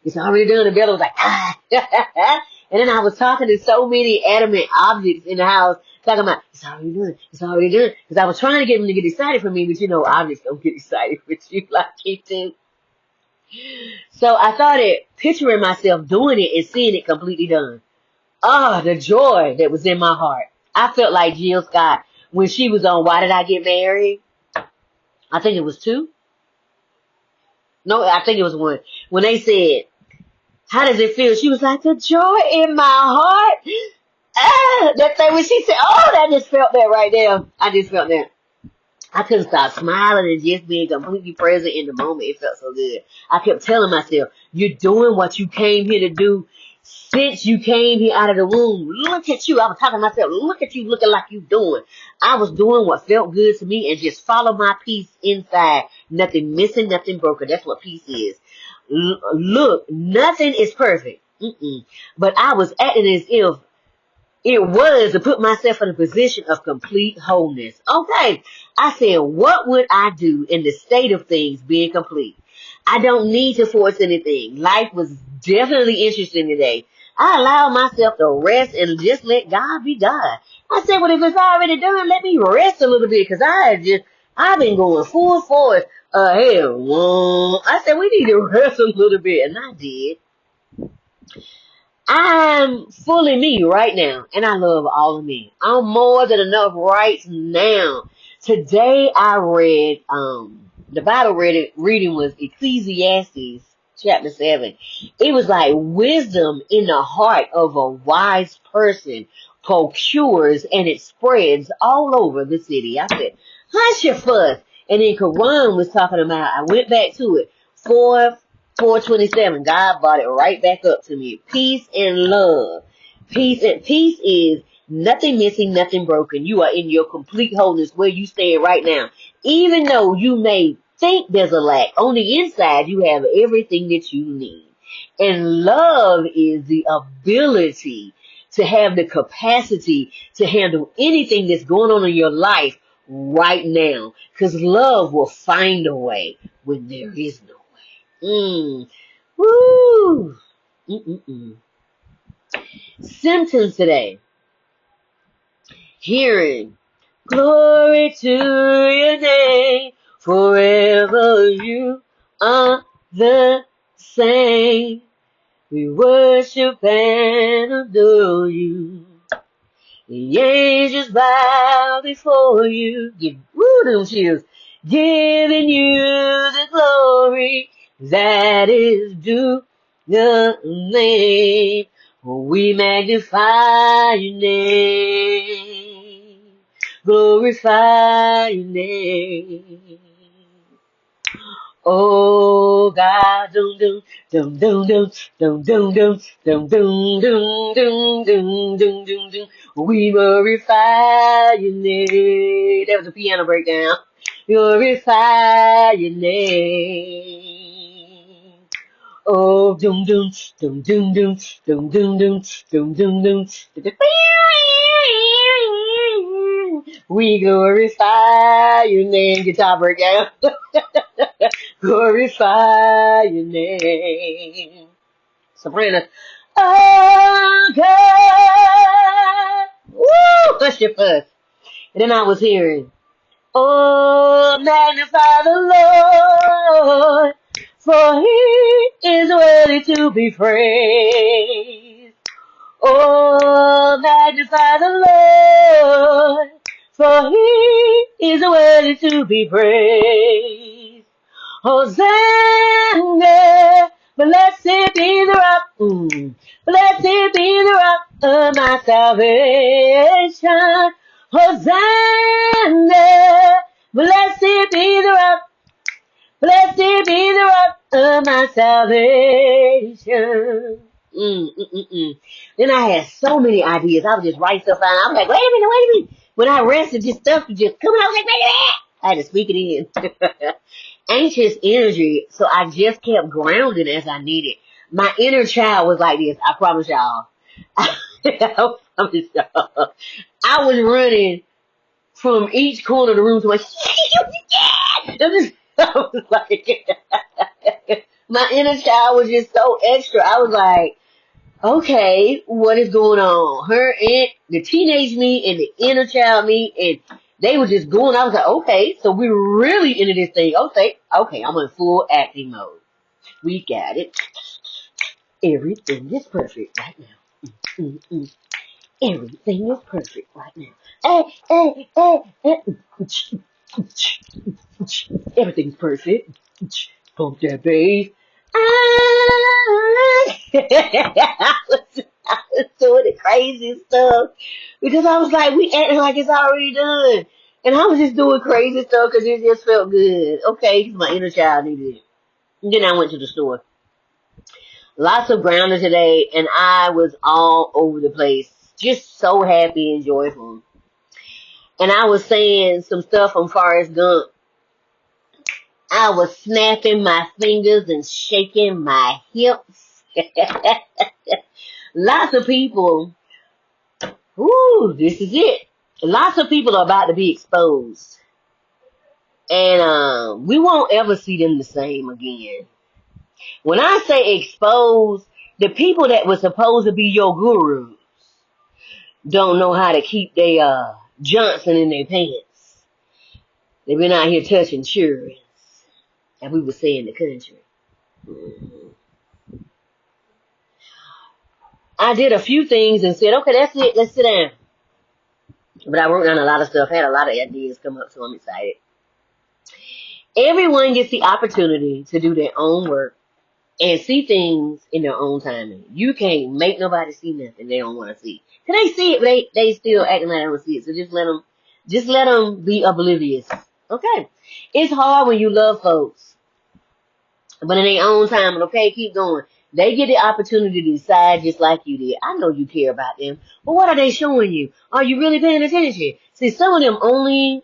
it's already done. And Bella was like, ah. And then I was talking to so many adamant objects in the house. Talking about, it's already done. It's already done. Because I was trying to get them to get excited for me. But you know, objects don't get excited with you like you do. So I started picturing myself doing it and seeing it completely done. Ah, the joy that was in my heart. I felt like Jill Scott when she was on Why Did I Get Married? I think it was 2. No, I think it was 1. When they said, how does it feel? She was like, the joy in my heart. Ah, that thing when she said, oh, I just felt that right there. I just felt that. I couldn't stop smiling and just being completely present in the moment. It felt so good. I kept telling myself, you're doing what you came here to do. Since you came here out of the womb, look at you. I was talking to myself, look at you looking like you doing. I was doing what felt good to me and just follow my peace inside. Nothing missing, nothing broken. That's what peace is. Look, nothing is perfect. But I was acting as if it was to put myself in a position of complete wholeness. Okay. I said, what would I do in the state of things being complete? I don't need to force anything. Life was definitely interesting today. I allowed myself to rest and just let God be God. I said, well, if it's already done, let me rest a little bit, because I've been going full force ahead. I said, we need to rest a little bit, and I did. I'm fully me right now, and I love all of me. I'm more than enough right now. Today I read, the Bible reading was Ecclesiastes chapter 7. It was like wisdom in the heart of a wise person procures and it spreads all over the city. I said, hush your fuss. And then Quran was talking about, I went back to it, 4:27. God brought it right back up to me. Peace and love. Peace is nothing missing, nothing broken. You are in your complete wholeness where you stand right now. Even though you may think there's a lack, on the inside you have everything that you need. And love is the ability to have the capacity to handle anything that's going on in your life right now. Because love will find a way when there is no way. Woo! Symptoms today. Hearing. Glory to your name. Forever you are the same. We worship and adore you. The angels bow before you. Give them chills. Giving you the glory that is due the name. We magnify your name. Glorify your name. Oh God, dum dum dum dum dum dum dum dum dum dum dum dum dum dum dum dum. We glorify your name. That was a piano breakdown. Glorify your name. Oh dum dum dum dum dum dum dum dum dum dum dum. We glorify your name. Guitar breakdown. Glorify your name. Sopranos. Oh God. Woo! Hush your fuss. And then I was hearing, oh, magnify the Lord, for he is worthy to be praised. Oh, magnify the Lord, for he is worthy to be praised. Hosanna, blessed be the rock, blessed be the rock of my salvation. Hosanna, blessed be the rock, blessed be the rock of my salvation. Then I had so many ideas. I was just writing stuff out. I was like, wait a minute. When I rested, just stuff was just coming out. I was like, wait a minute. I had to speak it in. Anxious energy, so I just kept grounding as I needed. My inner child was like this. I promise y'all. I was running from each corner of the room to my I was like, my inner child was just so extra. I was like, okay, what is going on? Her and the teenage me and the inner child me, and they were just going. I was like, okay, so we're really into this thing. Okay, I'm in full acting mode. We got it. Everything is perfect right now. Everything is perfect right now. Everything's perfect. Pump that bass. I was doing the crazy stuff because I was like, we acting like it's already done. And I was just doing crazy stuff because it just felt good. Okay, my inner child needed it. And then I went to the store. Lots of grounding today, and I was all over the place. Just so happy and joyful. And I was saying some stuff from Forrest Gump. I was snapping my fingers and shaking my hips. Lots of people, ooh, this is it. Lots of people are about to be exposed. And we won't ever see them the same again. When I say exposed, the people that were supposed to be your gurus don't know how to keep their Johnson in their pants. They've been out here touching cherries, as we would say in the country. I did a few things and said, okay, that's it, let's sit down. But I wrote down a lot of stuff, had a lot of ideas come up, so I'm excited. Everyone gets the opportunity to do their own work and see things in their own timing. You can't make nobody see nothing they don't want to see. Can they see it, but they still acting like they don't see it. So just let them be oblivious. Okay. It's hard when you love folks, but in their own time, okay, keep going. They get the opportunity to decide just like you did. I know you care about them, but what are they showing you? Are you really paying attention? See, some of them only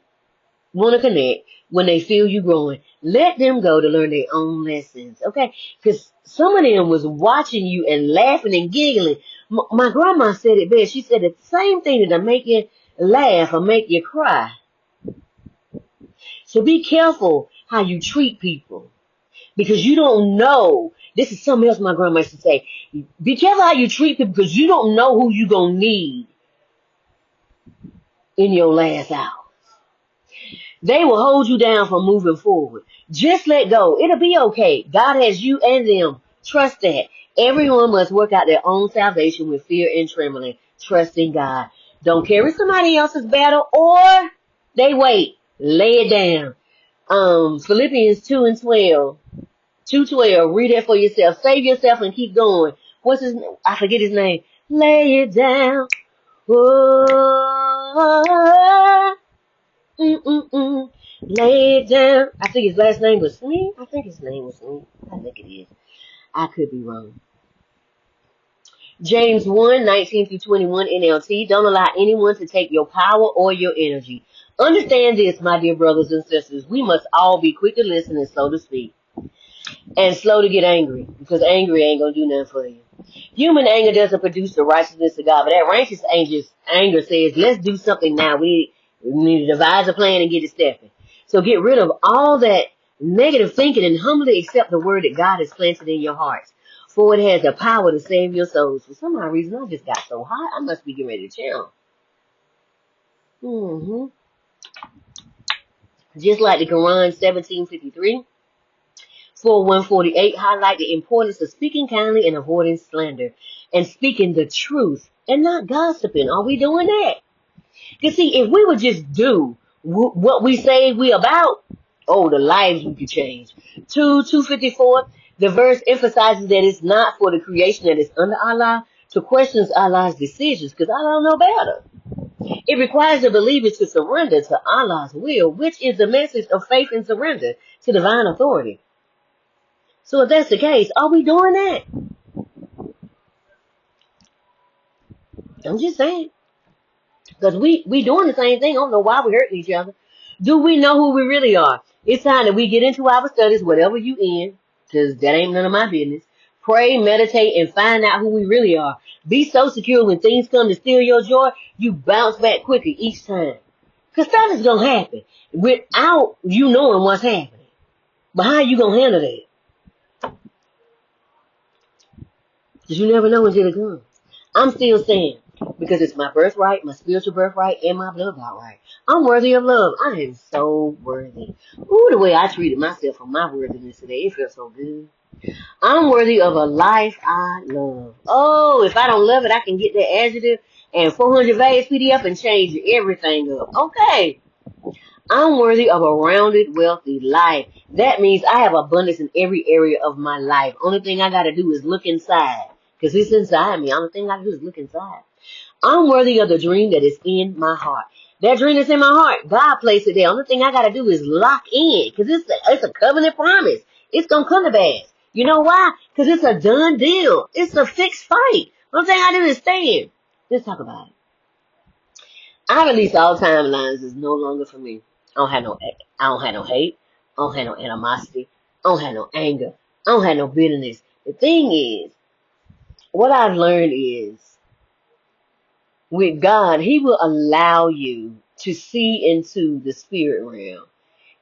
want to connect when they feel you growing. Let them go to learn their own lessons, okay? Because some of them was watching you and laughing and giggling. My grandma said it best. She said the same thing that'll make you laugh or make you cry. So be careful how you treat people, because you don't know. This is something else my grandma used to say. Be careful how you treat people, because you don't know who you gonna need in your last hour. They will hold you down from moving forward. Just let go. It'll be okay. God has you and them. Trust that. Everyone must work out their own salvation with fear and trembling, trusting God. Don't carry somebody else's battle, or they wait. Lay it down. Philippians 2:12. 2:12. Read that for yourself. Save yourself and keep going. What's his name? I forget his name. Lay it down. Oh. Lay it down. I think his last name was Smith. I think his name was Smith. I think it is. I could be wrong. James 1:19-21 NLT. Don't allow anyone to take your power or your energy. Understand this, my dear brothers and sisters. We must all be quick to listen and slow to speak. And slow to get angry, because angry ain't going to do nothing for you. Human anger doesn't produce the righteousness of God, but that righteous anger says, let's do something now. We need to devise a plan and get it stepping. So get rid of all that negative thinking and humbly accept the word that God has planted in your hearts. For it has the power to save your souls. For some odd reason, I just got so hot, I must be getting ready to channel. Just like the Quran 17:53. 4:148 highlight the importance of speaking kindly and avoiding slander, and speaking the truth and not gossiping. Are we doing that? Because see, if we would just do what we say we about, oh, the lives we could change. 2:254, the verse emphasizes that it's not for the creation that is under Allah to question Allah's decisions, because Allah know better. It requires the believer to surrender to Allah's will, which is the message of faith and surrender to divine authority. So if that's the case, are we doing that? I'm just saying. Because we doing the same thing. I don't know why we're hurting each other. Do we know who we really are? It's time that we get into our studies, whatever you in, because that ain't none of my business. Pray, meditate, and find out who we really are. Be so secure when things come to steal your joy, you bounce back quicker each time. Because stuff is going to happen without you knowing what's happening. But how are you going to handle that? Because you never know until it comes. I'm still saying, because it's my birthright, my spiritual birthright, and my blood birthright. I'm worthy of love. I am so worthy. Ooh, the way I treated myself for my worthiness today, it feels so good. I'm worthy of a life I love. Oh, if I don't love it, I can get that adjective and 400 values PDF and change everything up. Okay. I'm worthy of a rounded, wealthy life. That means I have abundance in every area of my life. Only thing I got to do is look inside. Because it's inside me. Only thing I got to do is look inside. I'm worthy of the dream that is in my heart. That dream that's in my heart, God placed it there. Only thing I got to do is lock in. Because it's a covenant promise. It's going to come to pass. You know why? Because it's a done deal. It's a fixed fight. One thing I didn't understand. Let's talk about it. I release all timelines is no longer for me. I don't have no hate. I don't have no animosity. I don't have no anger. I don't have no bitterness. The thing is, what I've learned is, with God, He will allow you to see into the spirit realm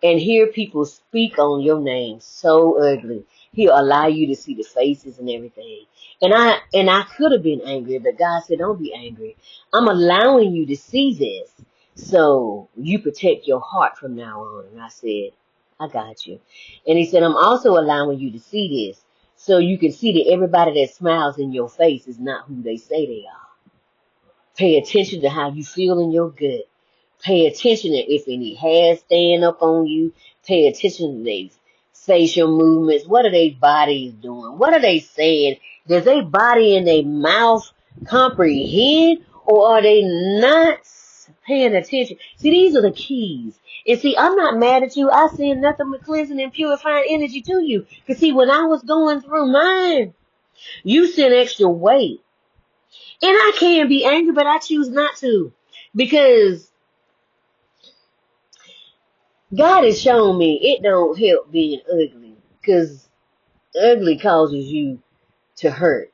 and hear people speak on your name so ugly. He'll allow you to see the faces and everything. And I could have been angry, but God said, don't be angry. I'm allowing you to see this so you protect your heart from now on. And I said, I got you. And He said, I'm also allowing you to see this so you can see that everybody that smiles in your face is not who they say they are. Pay attention to how you feel in your gut. Pay attention to if any hairs stand up on you. Pay attention to their facial movements. What are their bodies doing? What are they saying? Does their body and their mouth comprehend, or are they not paying attention? See, these are the keys. And see, I'm not mad at you. I send nothing but cleansing and purifying energy to you. Because see, when I was going through mine, you sent extra weight. And I can be angry, but I choose not to. Because God has shown me it don't help being ugly. Because ugly causes you to hurt.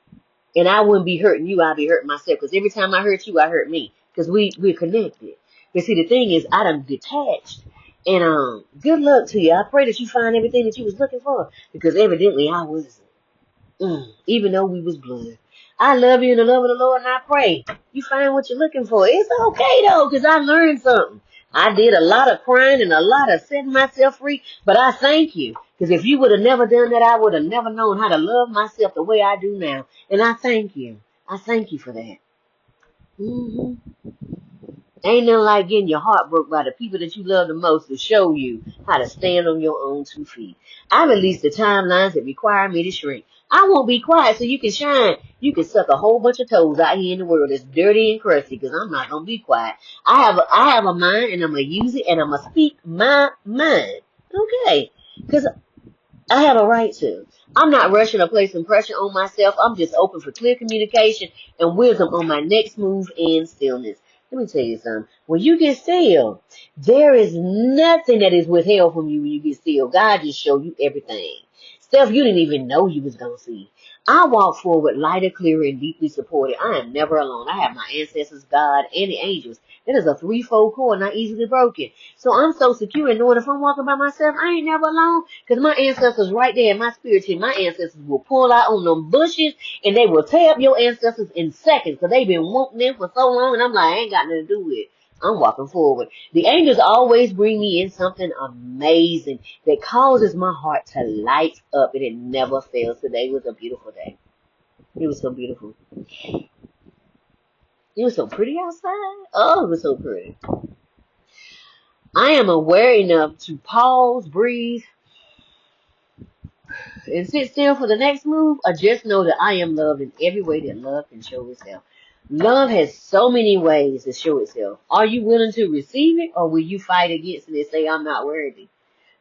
And I wouldn't be hurting you, I'd be hurting myself. Because every time I hurt you, I hurt me. Because we're connected. But see, the thing is, I done detached. And good luck to you. I pray that you find everything that you was looking for. Because evidently I wasn't. Even though we was blood. I love you in the love of the Lord, and I pray you find what you're looking for. It's okay, though, because I learned something. I did a lot of crying and a lot of setting myself free, but I thank you. Because if you would have never done that, I would have never known how to love myself the way I do now. And I thank you. I thank you for that. Ain't nothing like getting your heart broke by the people that you love the most to show you how to stand on your own 2 feet. I release the timelines that require me to shrink. I won't be quiet so you can shine. You can suck a whole bunch of toes out here in the world that's dirty and crusty, because I'm not going to be quiet. I have a mind, and I'm going to use it, and I'm going to speak my mind. Okay? Because I have a right to. I'm not rushing or placing pressure on myself. I'm just open for clear communication and wisdom on my next move and stillness. Let me tell you something. When you get still, there is nothing that is withheld from you when you get still. God just showed you everything. Stuff you didn't even know you was going to see. I walk forward lighter, clearer, and deeply supported. I am never alone. I have my ancestors, God, and the angels. That is a 3-fold cord, not easily broken. So I'm so secure in knowing if I'm walking by myself, I ain't never alone. Because my ancestors right there in my spirit team, my ancestors will pull out on them bushes, and they will tear up your ancestors in seconds. Because they've been wanting them for so long, and I'm like, I ain't got nothing to do with it. I'm walking forward. The angels always bring me in something amazing that causes my heart to light up, and it never fails. Today was a beautiful day. It was so beautiful. It was so pretty outside. Oh, it was so pretty. I am aware enough to pause, breathe, and sit still for the next move, or just know that I am loved in every way that love can show itself. Love has so many ways to show itself. Are you willing to receive it, or will you fight against it and say, I'm not worthy?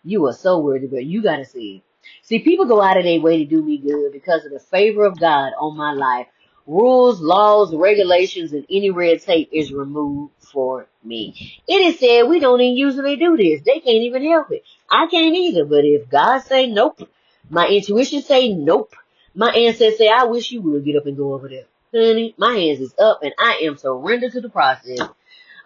You are so worthy, but you got to see it. See, people go out of their way to do me good because of the favor of God on my life. Rules, laws, regulations, and any red tape is removed for me. It is said we don't even usually do this. They can't even help it. I can't either, but if God say nope, my intuition say nope, my ancestors say, I wish you would get up and go over there. Honey, my hands is up and I am surrendered to the process.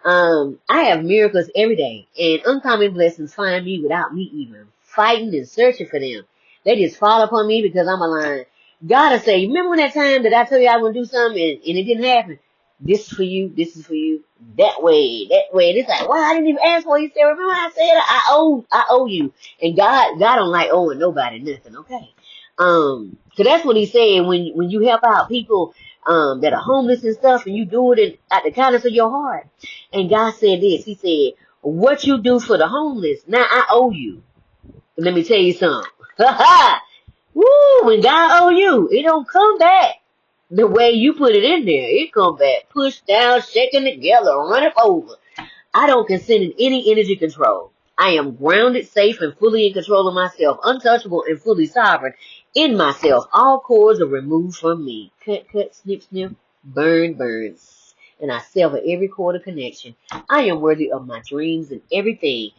I have miracles every day, and uncommon blessings find me without me even fighting and searching for them. They just fall upon me because I'm aligned. Gotta say, remember when that time that I told you I was going to do something and it didn't happen? This is for you, this is for you, that way. And it's like, wow, I didn't even ask for you. He said, remember I said I owe you. And God don't like owing nobody nothing, okay? So that's what he said when you help out people that are homeless and stuff, and you do it at the kindness of your heart. And God said this, he said, what you do for the homeless, now I owe you. Let me tell you something. Woo, when God owe you, it don't come back the way you put it in there. It come back pushed down, shaken together, running over. I don't consent in any energy control. I am grounded, safe, and fully in control of myself, untouchable and fully sovereign in myself. All cords are removed from me. Cut, cut, snip, snip, burn, burn. And I sever every cord of connection. I am worthy of my dreams and everything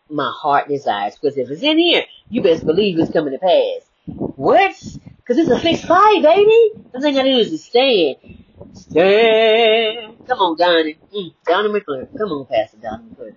my heart desires. Because if it's in here, you best believe it's coming to pass. What? Because it's a fixed fight, baby. The thing I do is to stand. Stand. Come on, Donnie. Donnie McClure. Come on, Pastor Donnie McClure.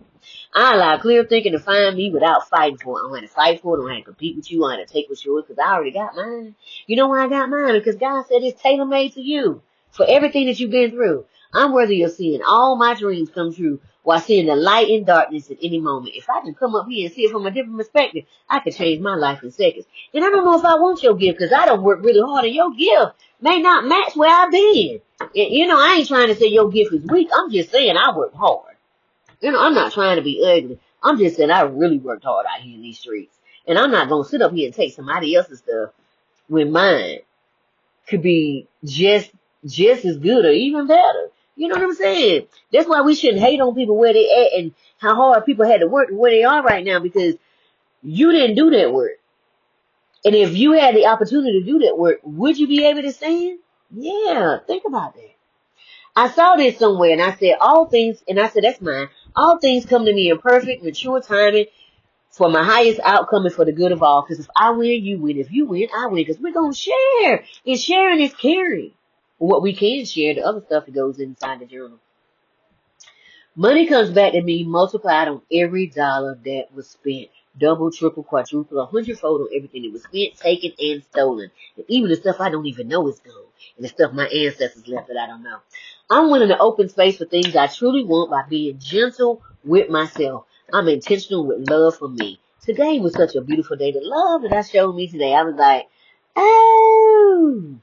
I allow clear thinking to find me without fighting for it. I don't have to fight for it. I don't have to compete with you. I don't have to take what's yours because I already got mine. You know why I got mine? Because God said it's tailor-made to you for everything that you've been through. I'm worthy of seeing all my dreams come true while seeing the light in darkness at any moment. If I can come up here and see it from a different perspective, I can change my life in seconds. And I don't know if I want your gift because I don't work really hard, and your gift may not match where I've been. You know, I ain't trying to say your gift is weak. I'm just saying I work hard. You know, I'm not trying to be ugly. I'm just saying I really worked hard out here in these streets. And I'm not going to sit up here and take somebody else's stuff when mine could be just as good or even better. You know what I'm saying? That's why we shouldn't hate on people where they at and how hard people had to work where they are right now, because you didn't do that work. And if you had the opportunity to do that work, would you be able to stand? Yeah, think about that. I saw this somewhere and I said, that's mine. All things come to me in perfect, mature timing for my highest outcome and for the good of all. Because if I win, you win. If you win, I win. Because we're going to share. And sharing is caring. What we can share, the other stuff that goes inside the journal. Money comes back to me multiplied on every dollar that was spent. Double, triple, quadruple, 100-fold on everything that was spent, taken, and stolen. And even the stuff I don't even know is gone. And the stuff my ancestors left that I don't know. I'm willing to open space for things I truly want by being gentle with myself. I'm intentional with love for me. Today was such a beautiful day. The love that I showed me today, I was like, oh.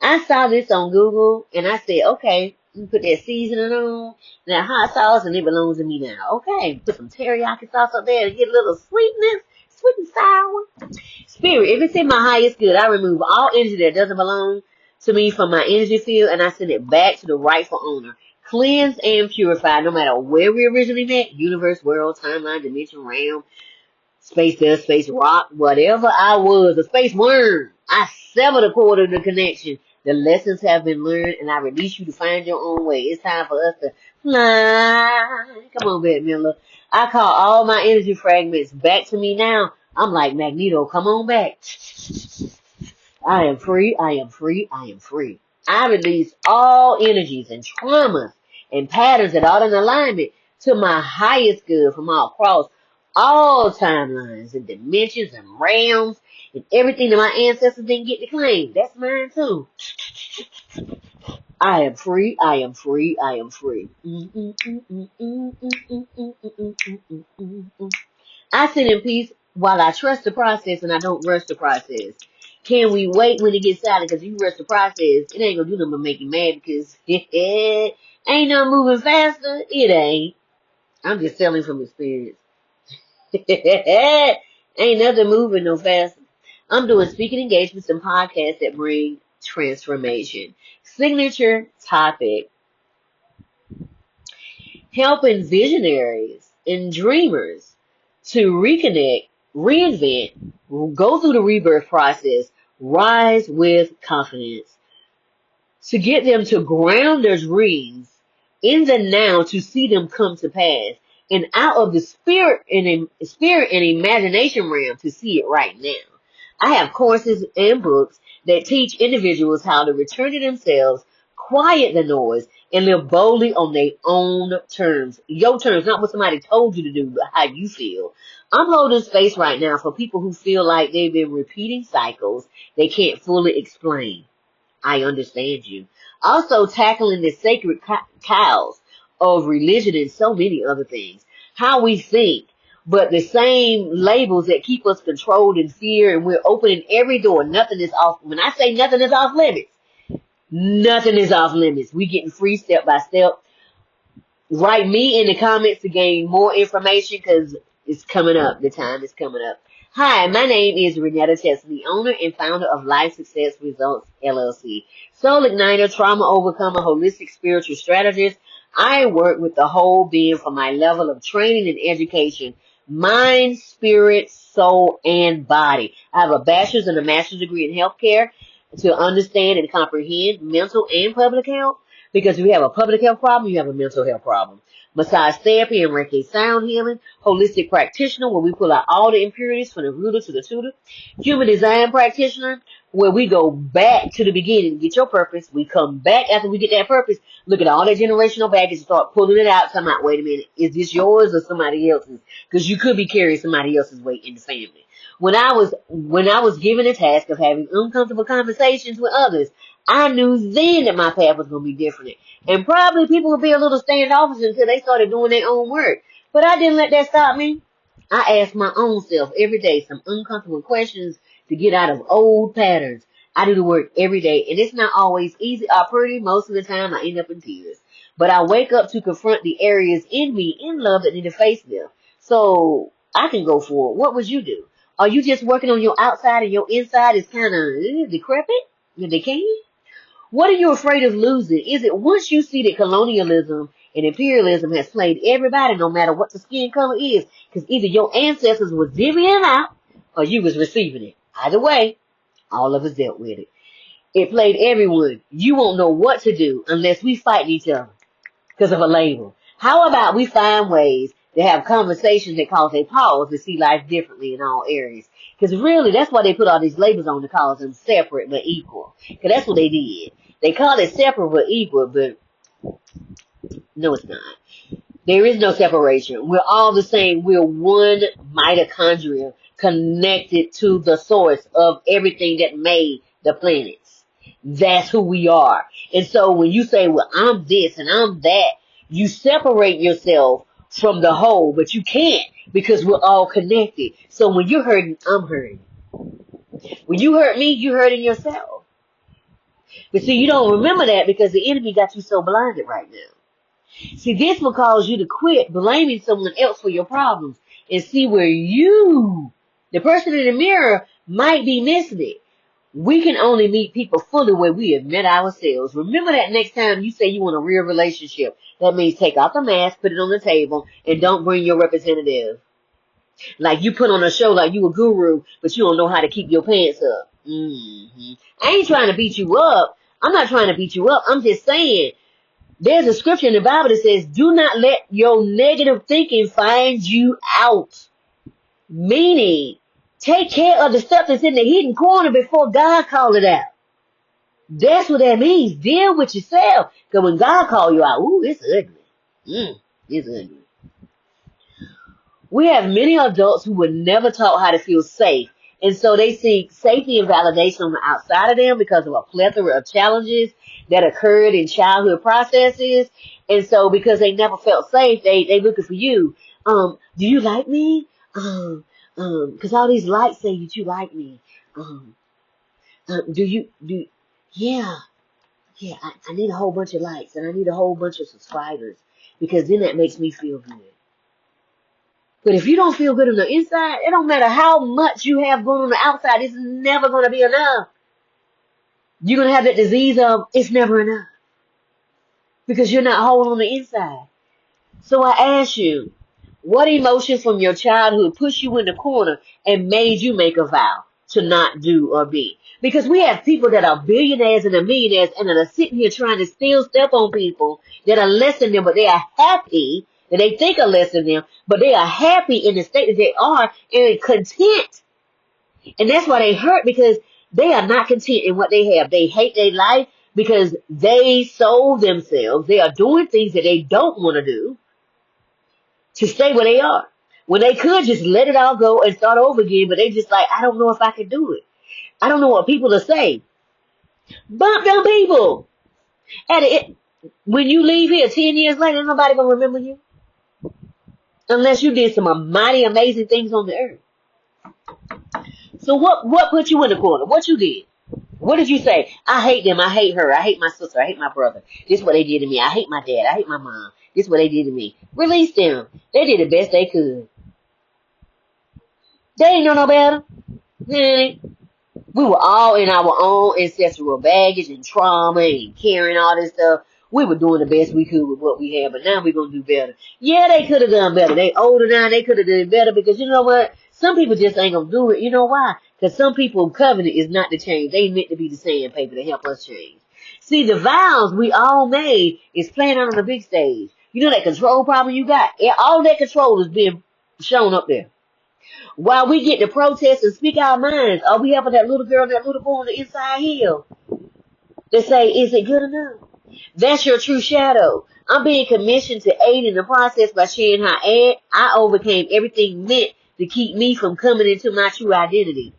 I saw this on Google and I said, okay, you put that seasoning on, that hot sauce, and it belongs to me now. Okay, put some teriyaki sauce up there to get a little sweetness, sweet and sour. Spirit, if it's in my highest good, I remove all energy that doesn't belong to me from my energy field and I send it back to the rightful owner. Cleansed and purified, no matter where we originally met, universe, world, timeline, dimension, realm, space, dust, space, rock, whatever I was, a space worm. I sever the cord of the connection. The lessons have been learned, and I release you to find your own way. It's time for us to fly. Come on, Bette Miller. I call all my energy fragments back to me now. I'm like Magneto. Come on back. I am free. I am free. I am free. I release all energies and traumas and patterns that are in alignment to my highest good from all across all timelines and dimensions and realms and everything that my ancestors didn't get to claim. That's mine too. I am free. I am free. I am free. I sit in peace while I trust the process and I don't rush the process. Can we wait when it gets silent? Because you rush the process, it ain't gonna do nothing but make you mad because ain't no moving faster. It ain't. I'm just telling from experience. Ain't nothing moving no faster. I'm doing speaking engagements and podcasts that bring transformation. Signature topic: helping visionaries and dreamers to reconnect, reinvent, go through the rebirth process, rise with confidence, to get them to ground their dreams in the now to see them come to pass, and out of the spirit and imagination realm to see it right now. I have courses and books that teach individuals how to return to themselves, quiet the noise, and live boldly on their own terms. Your terms, not what somebody told you to do, but how you feel. I'm holding space right now for people who feel like they've been repeating cycles they can't fully explain. I understand you. Also tackling the sacred cows of religion and so many other things. How we think, but the same labels that keep us controlled in fear, and we're opening every door. Nothing is off. When I say nothing is off limits, nothing is off limits. We getting free step by step. Write me in the comments to gain more information because it's coming up. The time is coming up. Hi, my name is RenettaCheston, the owner and founder of Life Success Results, LLC. Soul Igniter, Trauma Overcomer, Holistic Spiritual Strategist. I work with the whole being from my level of training and education, mind, spirit, soul, and body. I have a bachelor's and a master's degree in healthcare to understand and comprehend mental and public health. Because if you have a public health problem, you have a mental health problem. Massage therapy and Reiki sound healing, holistic practitioner, where we pull out all the impurities from the rooter to the tutor, human design practitioner, where we go back to the beginning, get your purpose. We come back after we get that purpose, look at all that generational baggage and start pulling it out. Come out, wait a minute, is this yours or somebody else's? Because you could be carrying somebody else's weight in the family. When I was given the task of having uncomfortable conversations with others, I knew then that my path was going to be different. And probably people would be a little standoffish until they started doing their own work. But I didn't let that stop me. I asked my own self every day some uncomfortable questions to get out of old patterns. I do the work every day, and it's not always easy or pretty. Most of the time, I end up in tears. But I wake up to confront the areas in me in love that need to face them. So I can go forward. What would you do? Are you just working on your outside and your inside is kind of decrepit and decaying? What are you afraid of losing? Is it once you see that colonialism and imperialism has played everybody, no matter what the skin color is? Because either your ancestors was divvying out or you was receiving it. Either way, all of us dealt with it. It played everyone. You won't know what to do unless we fight each other because of a label. How about we find ways to have conversations that cause a pause to see life differently in all areas? Because really, that's why they put all these labels on to call them separate but equal. Because that's what they did. They call it separate but equal, but no, it's not. There is no separation. We're all the same. We're one mitochondria connected to the source of everything that made the planets. That's who we are. And so when you say, well, I'm this and I'm that, you separate yourself from the whole, but you can't because we're all connected. So when you're hurting, I'm hurting. When you hurt me, you're hurting yourself. But see, you don't remember that because the enemy got you so blinded right now. See, this will cause you to quit blaming someone else for your problems and see where you, the person in the mirror, might be missing it. We can only meet people fully where we have met ourselves. Remember that next time you say you want a real relationship. That means take off the mask, put it on the table, and don't bring your representative. Like you put on a show like you a guru, but you don't know how to keep your pants up. I ain't trying to beat you up. I'm not trying to beat you up. I'm just saying, there's a scripture in the Bible that says, do not let your negative thinking find you out. Meaning, take care of the stuff that's in the hidden corner before God call it out. That's what that means. Deal with yourself. Because when God call you out, ooh, it's ugly. It's ugly. We have many adults who were never taught how to feel safe. And so they seek safety and validation on the outside of them because of a plethora of challenges that occurred in childhood processes. And so because they never felt safe, they looking for you. Do you like me? Cause all these likes say that you like me. Yeah, I need a whole bunch of likes and I need a whole bunch of subscribers because then that makes me feel good. But if you don't feel good on the inside, it don't matter how much you have going on the outside, it's never going to be enough. You're going to have that disease of it's never enough because you're not whole on the inside. So I ask you, what emotions from your childhood pushed you in the corner and made you make a vow to not do or be? Because we have people that are billionaires and millionaires and that are sitting here trying to still step on people that are less than them, but they are happy, that they think are less than them, but they are happy in the state that they are and content. And that's why they hurt, because they are not content in what they have. They hate their life because they sold themselves. They are doing things that they don't want to do to stay where they are. When they could just let it all go and start over again, but they just like, I don't know if I can do it. I don't know what people will say. Bump them people. And when you leave here 10 years later, nobody gonna remember you. Unless you did some mighty amazing things on the earth. So what put you in the corner? What you did? What did you say? I hate them. I hate her. I hate my sister. I hate my brother. This is what they did to me. I hate my dad. I hate my mom. This is what they did to me. Release them. They did the best they could. They ain't know no better. We were all in our own ancestral baggage and trauma and carrying all this stuff. We were doing the best we could with what we had, but now we're going to do better. Yeah, they could have done better. They older now, they could have done better because you know what? Some people just ain't going to do it. You know why? Because some people's covenant is not to change. They meant to be the sandpaper to help us change. See, the vows we all made is playing out on the big stage. You know that control problem you got? All that control is being shown up there. While we get to protest and speak our minds, are we helping that little girl, that little boy on the inside hill to say, is it good enough? That's your true shadow. I'm being commissioned to aid in the process by sharing how I overcame everything meant to keep me from coming into my true identity.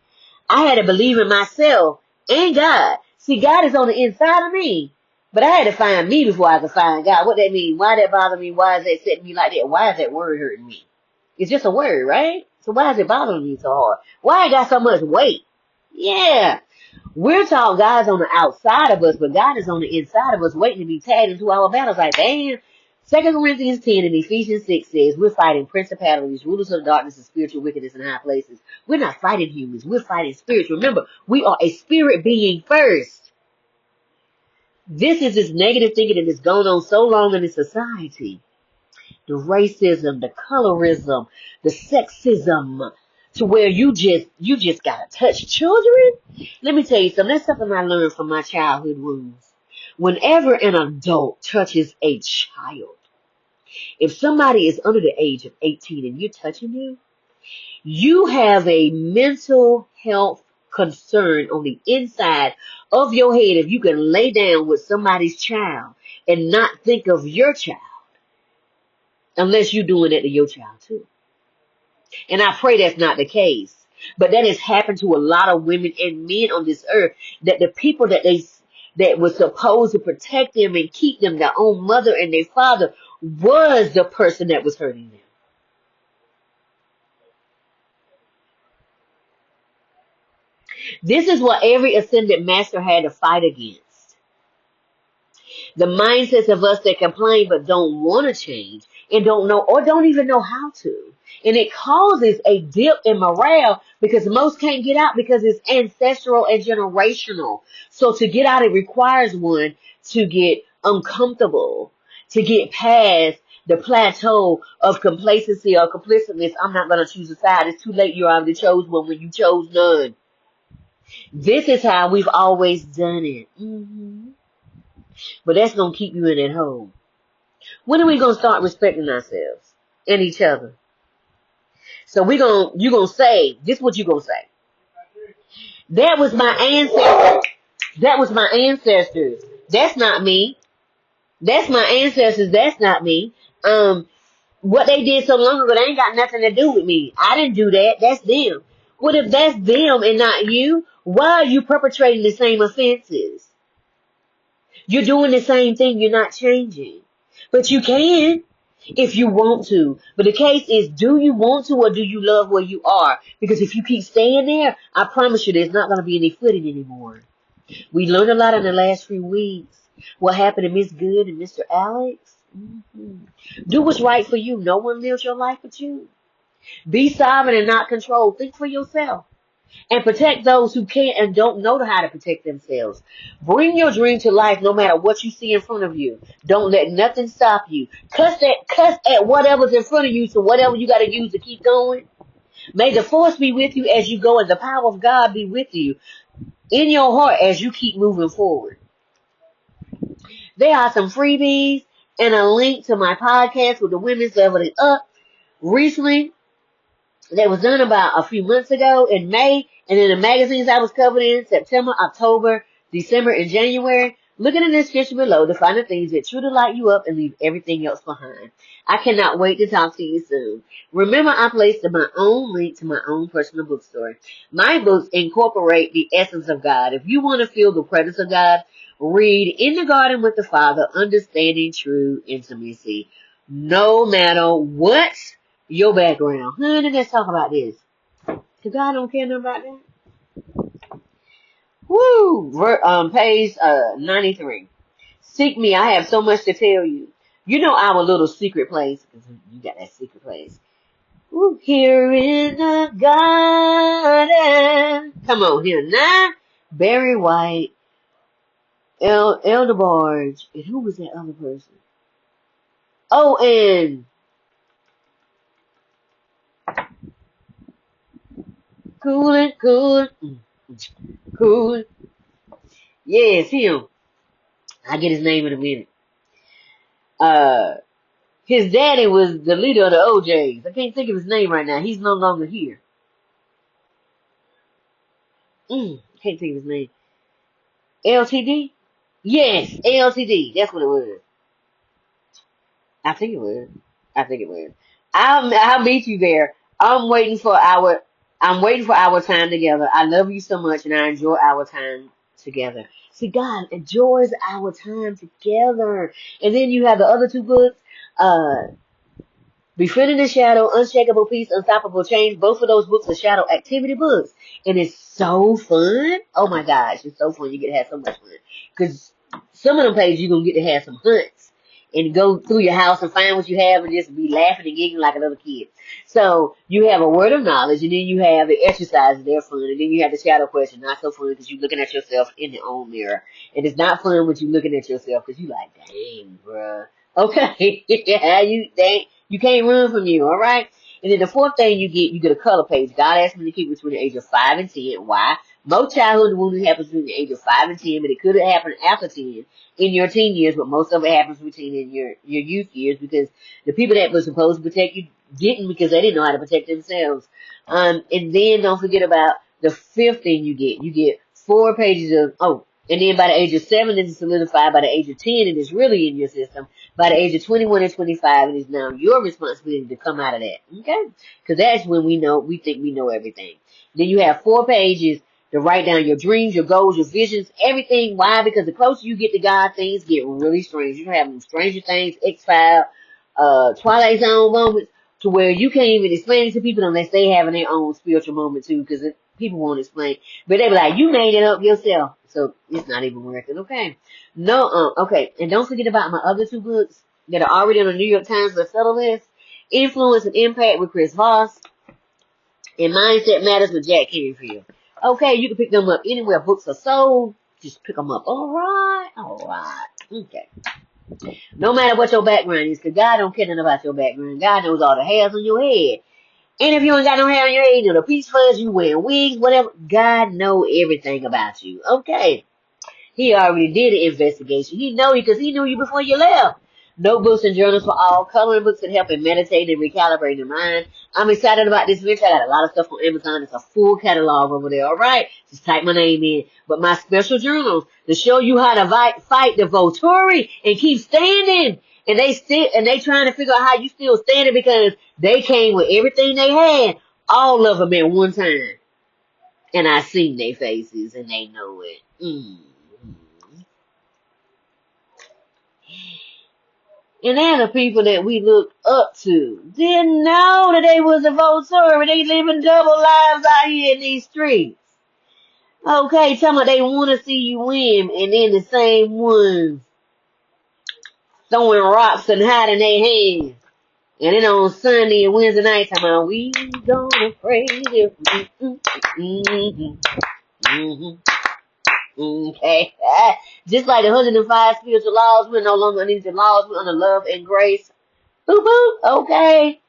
I had to believe in myself and God. See, God is on the inside of me. But I had to find me before I could find God. What that mean? Why that bother me? Why is that setting me like that? Why is that word hurting me? It's just a word, right? So why is it bothering me so hard? Why it got so much weight? Yeah. We're taught God's on the outside of us, but God is on the inside of us waiting to be tagged into our battles. Like, damn. 2 Corinthians 10 and Ephesians 6 says, we're fighting principalities, rulers of darkness, and spiritual wickedness in high places. We're not fighting humans. We're fighting spirits. Remember, we are a spirit being first. This is this negative thinking that has gone on so long in this society. The racism, the colorism, the sexism, to where you just gotta touch children. Let me tell you something. That's something I learned from my childhood wounds. Whenever an adult touches a child, if somebody is under the age of 18 and you're touching them, you have a mental health concern on the inside of your head if you can lay down with somebody's child and not think of your child. Unless you're doing that to your child too. And I pray that's not the case. But that has happened to a lot of women and men on this earth, that the people that were supposed to protect them and keep them, their own mother and their father, was the person that was hurting them. This is what every ascended master had to fight against. The mindsets of us that complain but don't want to change and don't know or don't even know how to. And it causes a dip in morale because most can't get out because it's ancestral and generational. So to get out, it requires one to get uncomfortable, to get past the plateau of complacency or complicitness. I'm not going to choose a side. It's too late. You already chose one when you chose none. This is how we've always done it. But that's going to keep you in that hole. When are we going to start respecting ourselves and each other? So you're going to say, this is what you're going to say. That was my ancestors. That was my ancestors. That's not me. That's my ancestors. That's not me. What they did so long ago, they ain't got nothing to do with me. I didn't do that. That's them. What if that's them and not you? Why are you perpetrating the same offenses? You're doing the same thing. You're not changing. But you can if you want to. But the case is, do you want to or do you love where you are? Because if you keep staying there, I promise you there's not going to be any footing anymore. We learned a lot in the last few weeks. What happened to Miss Good and Mr. Alex? Do what's right for you. No one lives your life but you. Be sovereign and not controlled. Think for yourself. And protect those who can't and don't know how to protect themselves. Bring your dream to life no matter what you see in front of you. Don't let nothing stop you. Cuss at whatever's in front of you, so whatever you got to use to keep going. May the force be with you as you go and the power of God be with you in your heart as you keep moving forward. There are some freebies and a link to my podcast with the Women's Leveling Up recently. That was done about a few months ago in May, and in the magazines I was covered in September, October, December, and January. Look in the description below to find the things that truly light you up and leave everything else behind. I cannot wait to talk to you soon. Remember, I placed my own link to my own personal bookstore. My books incorporate the essence of God. If you want to feel the presence of God, read In the Garden with the Father, Understanding True Intimacy. No matter what your background. Honey, let's talk about this. Because God don't care nothing about that. Woo! Page 93. Seek me, I have so much to tell you. You know our little secret place. You got that secret place. Woo, here in the garden. Come on here now. Barry White Elder Barge. And who was that other person? Oh, and cool. Yes, him. I get his name in a minute. His daddy was the leader of the OJs. I can't think of his name right now. He's no longer here. Can't think of his name. LTD? Yes, LTD. That's what it was. I think it was. I'll meet you there. I'm waiting for our time together. I love you so much and I enjoy our time together. See, God enjoys our time together. And then you have the other two books, Befriending the Shadow, Unshakable Peace, Unstoppable Change. Both of those books are shadow activity books. And it's so fun. Oh my gosh, it's so fun. You get to have so much fun. Because some of them pages you're going to get to have some hunts and go through your house and find what you have and just be laughing and giggling like a little kid. So you have a word of knowledge, and then you have the exercises. They're fun. And then you have the shadow question. Not so fun because you're looking at yourself in your own mirror. And it's not fun when you're looking at yourself because you're like, dang, bruh. Okay. Yeah, you can't run from you, all right? And then the fourth thing you get a color page. God asked me to keep between the age of 5 and 10. Why? Most childhood wounding happens between the age of 5 and 10, but it could have happened after 10 in your teen years, but most of it happens between in your youth years because the people that were supposed to protect you didn't because they didn't know how to protect themselves. And then don't forget about the fifth thing you get. You get 4 pages of, and then by the age of 7, this is solidified. By the age of 10, it is really in your system. By the age of 21 and 25, it is now your responsibility to come out of that. Okay? Because that's when we think we know everything. Then you have 4 pages to write down your dreams, your goals, your visions, everything. Why? Because the closer you get to God, things get really strange. You have Stranger Things, X-Files, Twilight Zone moments to where you can't even explain it to people unless they having their own spiritual moment too, because people won't explain. But they be like, you made it up yourself. So it's not even worth it. Okay. Okay. And don't forget about my other 2 books that are already on the New York Times bestseller list. Influence and Impact with Chris Voss and Mindset Matters with Jack Canfield. Okay, you can pick them up anywhere books are sold. Just pick them up. All right. Okay. No matter what your background is, because God don't care nothing about your background. God knows all the hairs on your head. And if you ain't got no hair on your head, you know, the peach fuzz, you wearing wigs, whatever, God know everything about you. Okay. He already did an investigation. He know you because he knew you before you left. Notebooks and journals for all, coloring books that help in meditating and recalibrating the mind. I'm excited about this venture. I got a lot of stuff on Amazon. It's a full catalog over there. All right, just type my name in. But my special journals to show you how to fight the Volturi and keep standing. And they trying to figure out how you still standing because they came with everything they had, all of them at one time. And I seen their faces and they know it. And they're the people that we look up to. Didn't know that they was a Volturi. They living double lives out here in these streets. Okay, tell me they want to see you win, and then the same ones throwing rocks and hiding their hands. And then on Sunday and Wednesday night, talking about, we gonna praise you. Okay. Just like the 105 spiritual laws, we're no longer under these laws, we're under love and grace. Boop boop. Okay.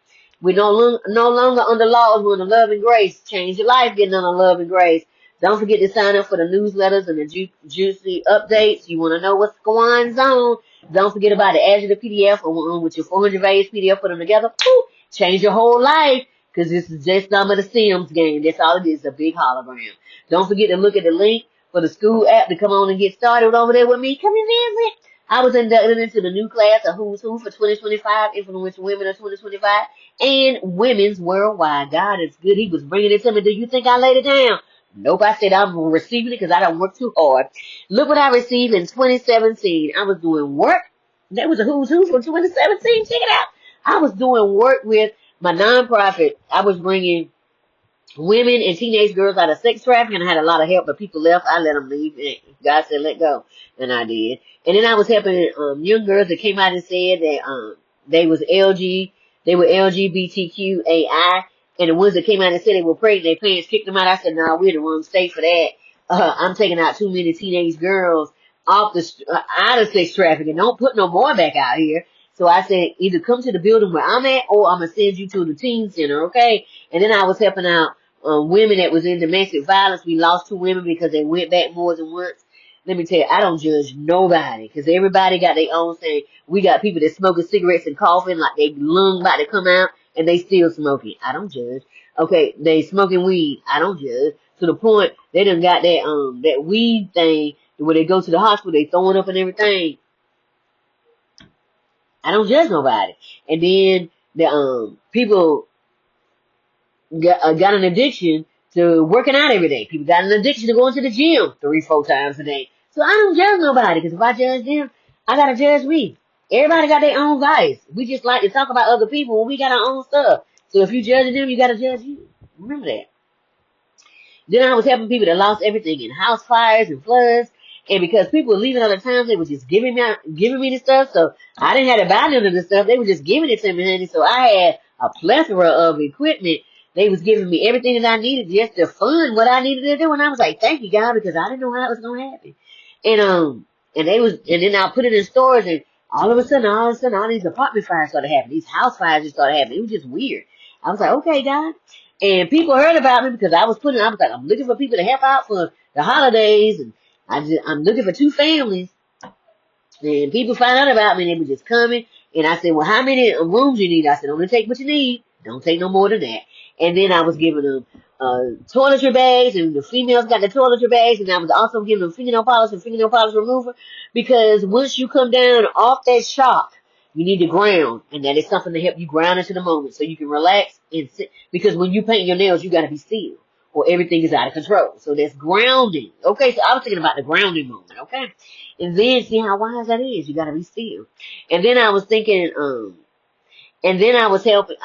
We're no longer under laws, we're under love and grace. Change your life getting under love and grace. Don't forget to sign up for the newsletters and the juicy updates. You want to know what's going on. Don't forget about the Adjective PDF or with your 400 values PDF, put them together. Boop. Change your whole life. Because this is just some of the Sims game. That's all it is, a big hologram. Don't forget to look at the link for the school app to come on and get started over there with me. Come and visit. I was inducted into the new class of Who's Who for 2025, Influential Women of 2025, and Women's Worldwide. God is good. He was bringing it to me. Do you think I laid it down? Nope. I said I'm receiving it because I don't work too hard. Look what I received in 2017. I was doing work. That was a Who's Who for 2017. Check it out. I was doing work with my nonprofit. I was bringing women and teenage girls out of sex trafficking. I had a lot of help, but people left. I let them leave. And God said, let go. And I did. And then I was helping young girls that came out and said that they were LGBTQAI. And the ones that came out and said they were pregnant, their parents kicked them out. I said, no, we're in the wrong state for that. I'm taking out too many teenage girls out of sex trafficking. Don't put no more back out here. So I said, either come to the building where I'm at, or I'm gonna send you to the teen center, okay? And then I was helping out women that was in domestic violence. We lost 2 women because they went back more than once. Let me tell you, I don't judge nobody, because everybody got their own thing. We got people that smoking cigarettes and coughing like they lung about to come out, and they still smoking. I don't judge. Okay, they smoking weed. I don't judge. To the point they done got that weed thing where they go to the hospital, they throwing up and everything. I don't judge nobody. And then the people got an addiction to working out every day. People got an addiction to going to the gym 3-4 times a day. So I don't judge nobody, because if I judge them, I gotta judge me. Everybody got their own vice. We just like to talk about other people when we got our own stuff. So if you judging them, you gotta judge you. Remember that. Then I was helping people that lost everything in house fires and floods. And because people were leaving other times, they were just giving me the stuff. So I didn't have to buy none of the stuff. They were just giving it to me, honey. So I had a plethora of equipment. They was giving me everything that I needed just to fund what I needed to do. And I was like, thank you, God, because I didn't know how it was going to happen. And then I put it in stores, and all of a sudden, all these apartment fires started happening. These house fires just started happening. It was just weird. I was like, okay, God. And people heard about me because I was like, I'm looking for people to help out for the holidays, and I'm looking for 2 families. And people find out about me, and they were just coming. And I said, well, how many rooms you need? I said, only take what you need. Don't take no more than that. And then I was giving them toiletry bags, and the females got the toiletry bags, and I was also giving them fingernail polish and fingernail polish remover, because once you come down off that shock, you need to ground, and that is something to help you ground into the moment so you can relax and sit. Because when you paint your nails, you got to be still, or everything is out of control. So that's grounding. Okay, so I was thinking about the grounding moment, okay? And then see how wise that is. You got to be still. And then I was thinking, and then I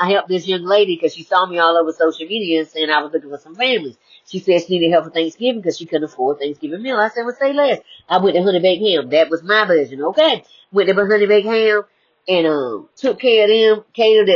helped this young lady because she saw me all over social media and saying I was looking for some families. She said she needed help for Thanksgiving because she couldn't afford Thanksgiving meal. I said, well, say less. I went to honey baked ham. That was my budget, okay? Went to honey baked ham and took care of them, catered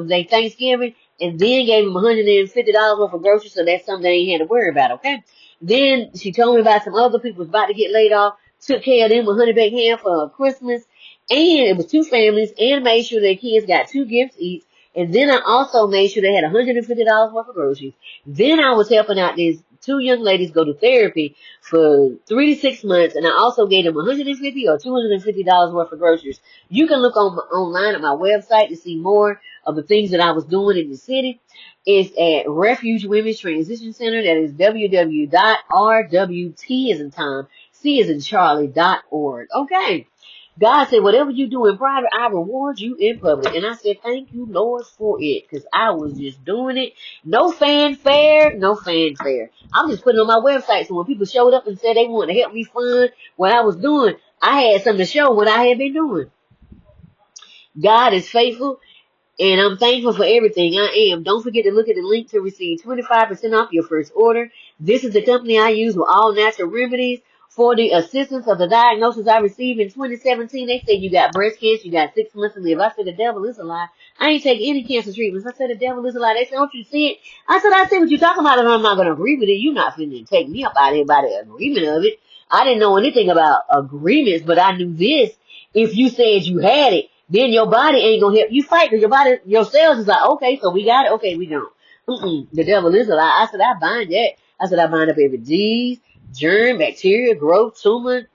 their Thanksgiving, and then gave them $150 worth of groceries, so that's something they ain't had to worry about, okay? Then she told me about some other people was about to get laid off, took care of them with honey baked ham for Christmas. And it was 2 families, and made sure their kids got 2 gifts each. And then I also made sure they had $150 worth of groceries. Then I was helping out these 2 young ladies go to therapy for 3 to 6 months, and I also gave them $150 or $250 worth of groceries. You can look online at my website to see more of the things that I was doing in the city. It's at Refuge Women's Transition Center. That is www.rwt as in Tom, C as in Charlie.org. Okay. God said, whatever you do in private, I reward you in public. And I said, thank you, Lord, for it. Because I was just doing it. No fanfare, no fanfare. I'm just putting it on my website. So when people showed up and said they wanted to help me fund what I was doing, I had something to show what I had been doing. God is faithful. And I'm thankful for everything. I am. Don't forget to look at the link to receive 25% off your first order. This is the company I use with all natural remedies. For the assistance of the diagnosis I received in 2017, they said you got breast cancer, you got 6 months to live. I said the devil is a lie. I ain't taking any cancer treatments. I said the devil is a lie. They said, don't you see it? I said, I see what you're talking about, and I'm not going to agree with it. You're not finna take me up out of here by the agreement of it. I didn't know anything about agreements, but I knew this. If you said you had it, then your body ain't going to help you fight, because your body, your cells is like, okay, so we got it. Okay, we don't. The devil is a lie. I said, I bind that. I said, I bind up every disease, germ, bacteria, growth, tumor,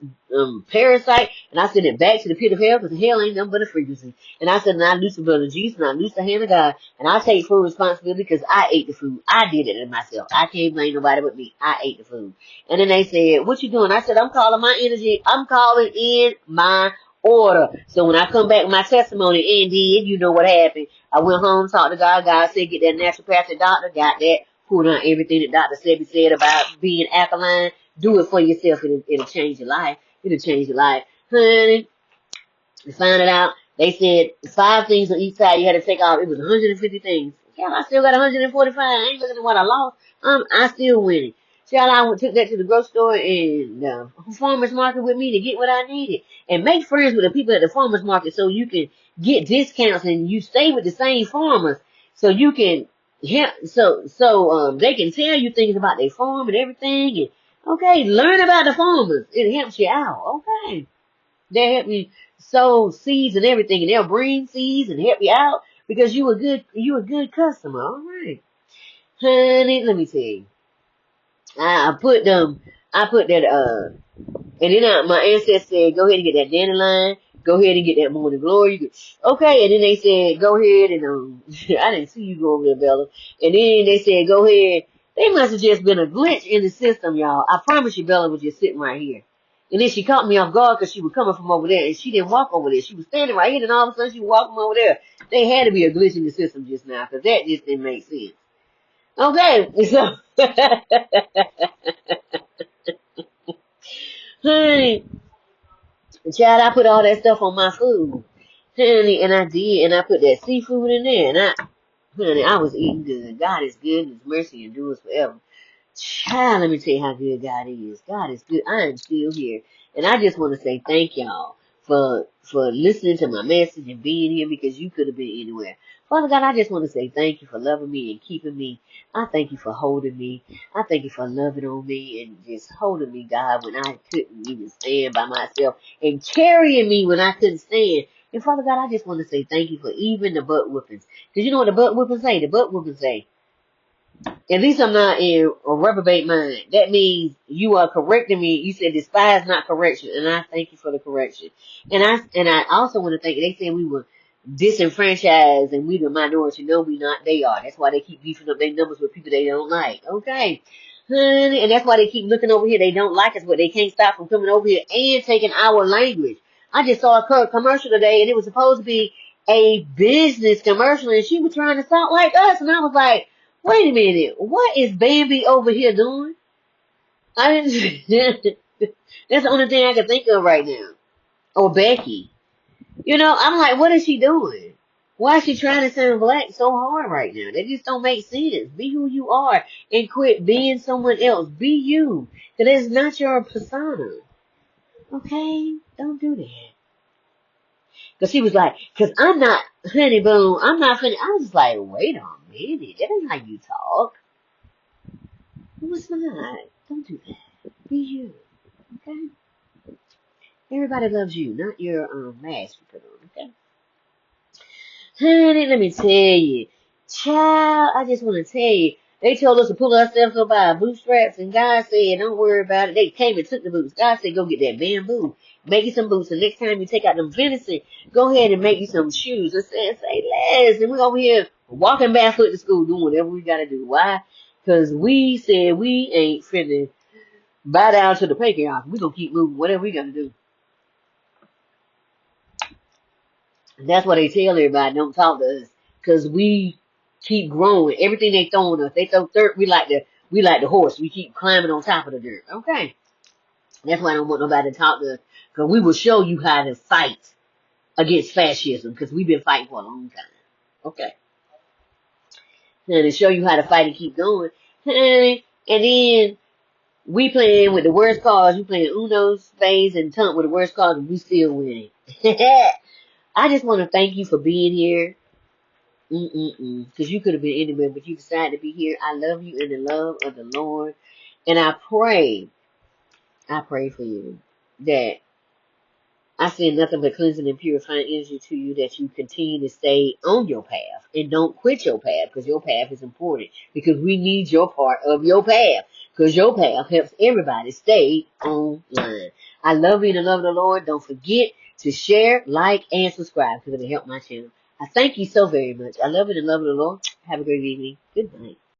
parasite, and I send it back to the pit of hell, because hell ain't nothing but a frequency. And I said, and I loose the blood of Jesus, and I loose the hand of God, and I take full responsibility because I ate the food. I did it myself. I can't blame nobody but me. I ate the food. And then they said, what you doing? I said, I'm calling my energy. I'm calling in my order. So when I come back with my testimony, indeed, you know what happened. I went home, talked to God. God said, get that naturopathic doctor. Got that. Pulled out everything that Dr. Sebi said about being alkaline. Do it for yourself. It'll change your life. It'll change your life. Honey, we found it out. They said 5 things on each side you had to take off. It was 150 things. Hell, I still got 145. I ain't looking at what I lost. I still winning. Child, I took that to the grocery store and farmer's market with me to get what I needed. And make friends with the people at the farmer's market so you can get discounts and you stay with the same farmers so you can, yeah, so they can tell you things about their farm and everything. Okay, learn about the farmers. It helps you out. Okay. They help you sow seeds and everything, and they'll bring seeds and help you out because you a good customer. All right. Honey, let me tell you. I put that and then my ancestor said, go ahead and get that dandelion. Go ahead and get that morning glory. Okay, and then they said, go ahead and I didn't see you go over there, Bella. And then they said, go ahead. They must have just been a glitch in the system, y'all. I promise you, Bella was just sitting right here. And then she caught me off guard because she was coming from over there, and she didn't walk over there. She was standing right here, and all of a sudden she was walking over there. They had to be a glitch in the system just now, because that just didn't make sense. Okay, so honey, child, I put all that stuff on my food, honey, and I did, and I put that seafood in there, and I was eating good. God is good, and His mercy endures forever. Child, let me tell you how good God is. God is good. I am still here. And I just want to say thank y'all for listening to my message and being here because you could have been anywhere. Father God, I just want to say thank you for loving me and keeping me. I thank you for holding me. I thank you for loving on me and just holding me, God, when I couldn't even stand by myself and carrying me when I couldn't stand. And Father God, I just want to say thank you for even the butt whoopings. Because you know what the butt whoopings say? The butt whoopings say, at least I'm not in a reprobate mind. That means you are correcting me. You said despise not correction, and I thank you for the correction. And I also want to thank you. They said we were disenfranchised and we the minority. No, we not. They are. That's why they keep beefing up their numbers with people they don't like. Okay, honey, and that's why they keep looking over here. They don't like us, but they can't stop from coming over here and taking our language. I just saw a commercial today, and it was supposed to be a business commercial, and she was trying to sound like us, and I was like, wait a minute, what is Bambi over here doing? I didn't, that's the only thing I can think of right now. Or Becky. You know, I'm like, what is she doing? Why is she trying to sound black so hard right now? That just don't make sense. Be who you are and quit being someone else. Be you. Because it's not your persona. Okay? Don't do that. Because she was like, because I'm not, honey boo, I'm not funny. I was like, wait a minute. That ain't how you talk. No, it's not. Don't do that. Be you. Okay? Everybody loves you, not your mask you put on, okay? Honey, let me tell you. Child, I just want to tell you. They told us to pull ourselves up by our bootstraps, and God said, don't worry about it. They came and took the boots. God said, go get that bamboo. Make you some boots, and next time you take out them venison, go ahead and make you some shoes. I said, say less. And we're over here walking barefoot to school, doing whatever we got to do. Why? Because we said we ain't finna bow down to the patriarchy. We're going to keep moving, whatever we got to do. And that's why they tell everybody, don't talk to us. Because we keep growing. Everything they throw on us. They throw dirt, we like the horse. We keep climbing on top of the dirt. Okay. That's why I don't want nobody to talk to us. Because we will show you how to fight against fascism. Because we've been fighting for a long time. Okay. And to show you how to fight and keep going. And then we playing with the worst cards. You playing Uno, spades, and Tump with the worst cards, and we still winning. I just want to thank you for being here. Because you could have been anywhere, but you decided to be here. I love you in the love of the Lord. And I pray for you that I send nothing but cleansing and purifying energy to you, that you continue to stay on your path and don't quit your path, because your path is important, because we need your part of your path, because your path helps everybody stay online. I love you in the love of the Lord. Don't forget to share, like, and subscribe, because it'll help my channel. I thank you so very much. I love you in the love of the Lord. Have a great evening. Good night.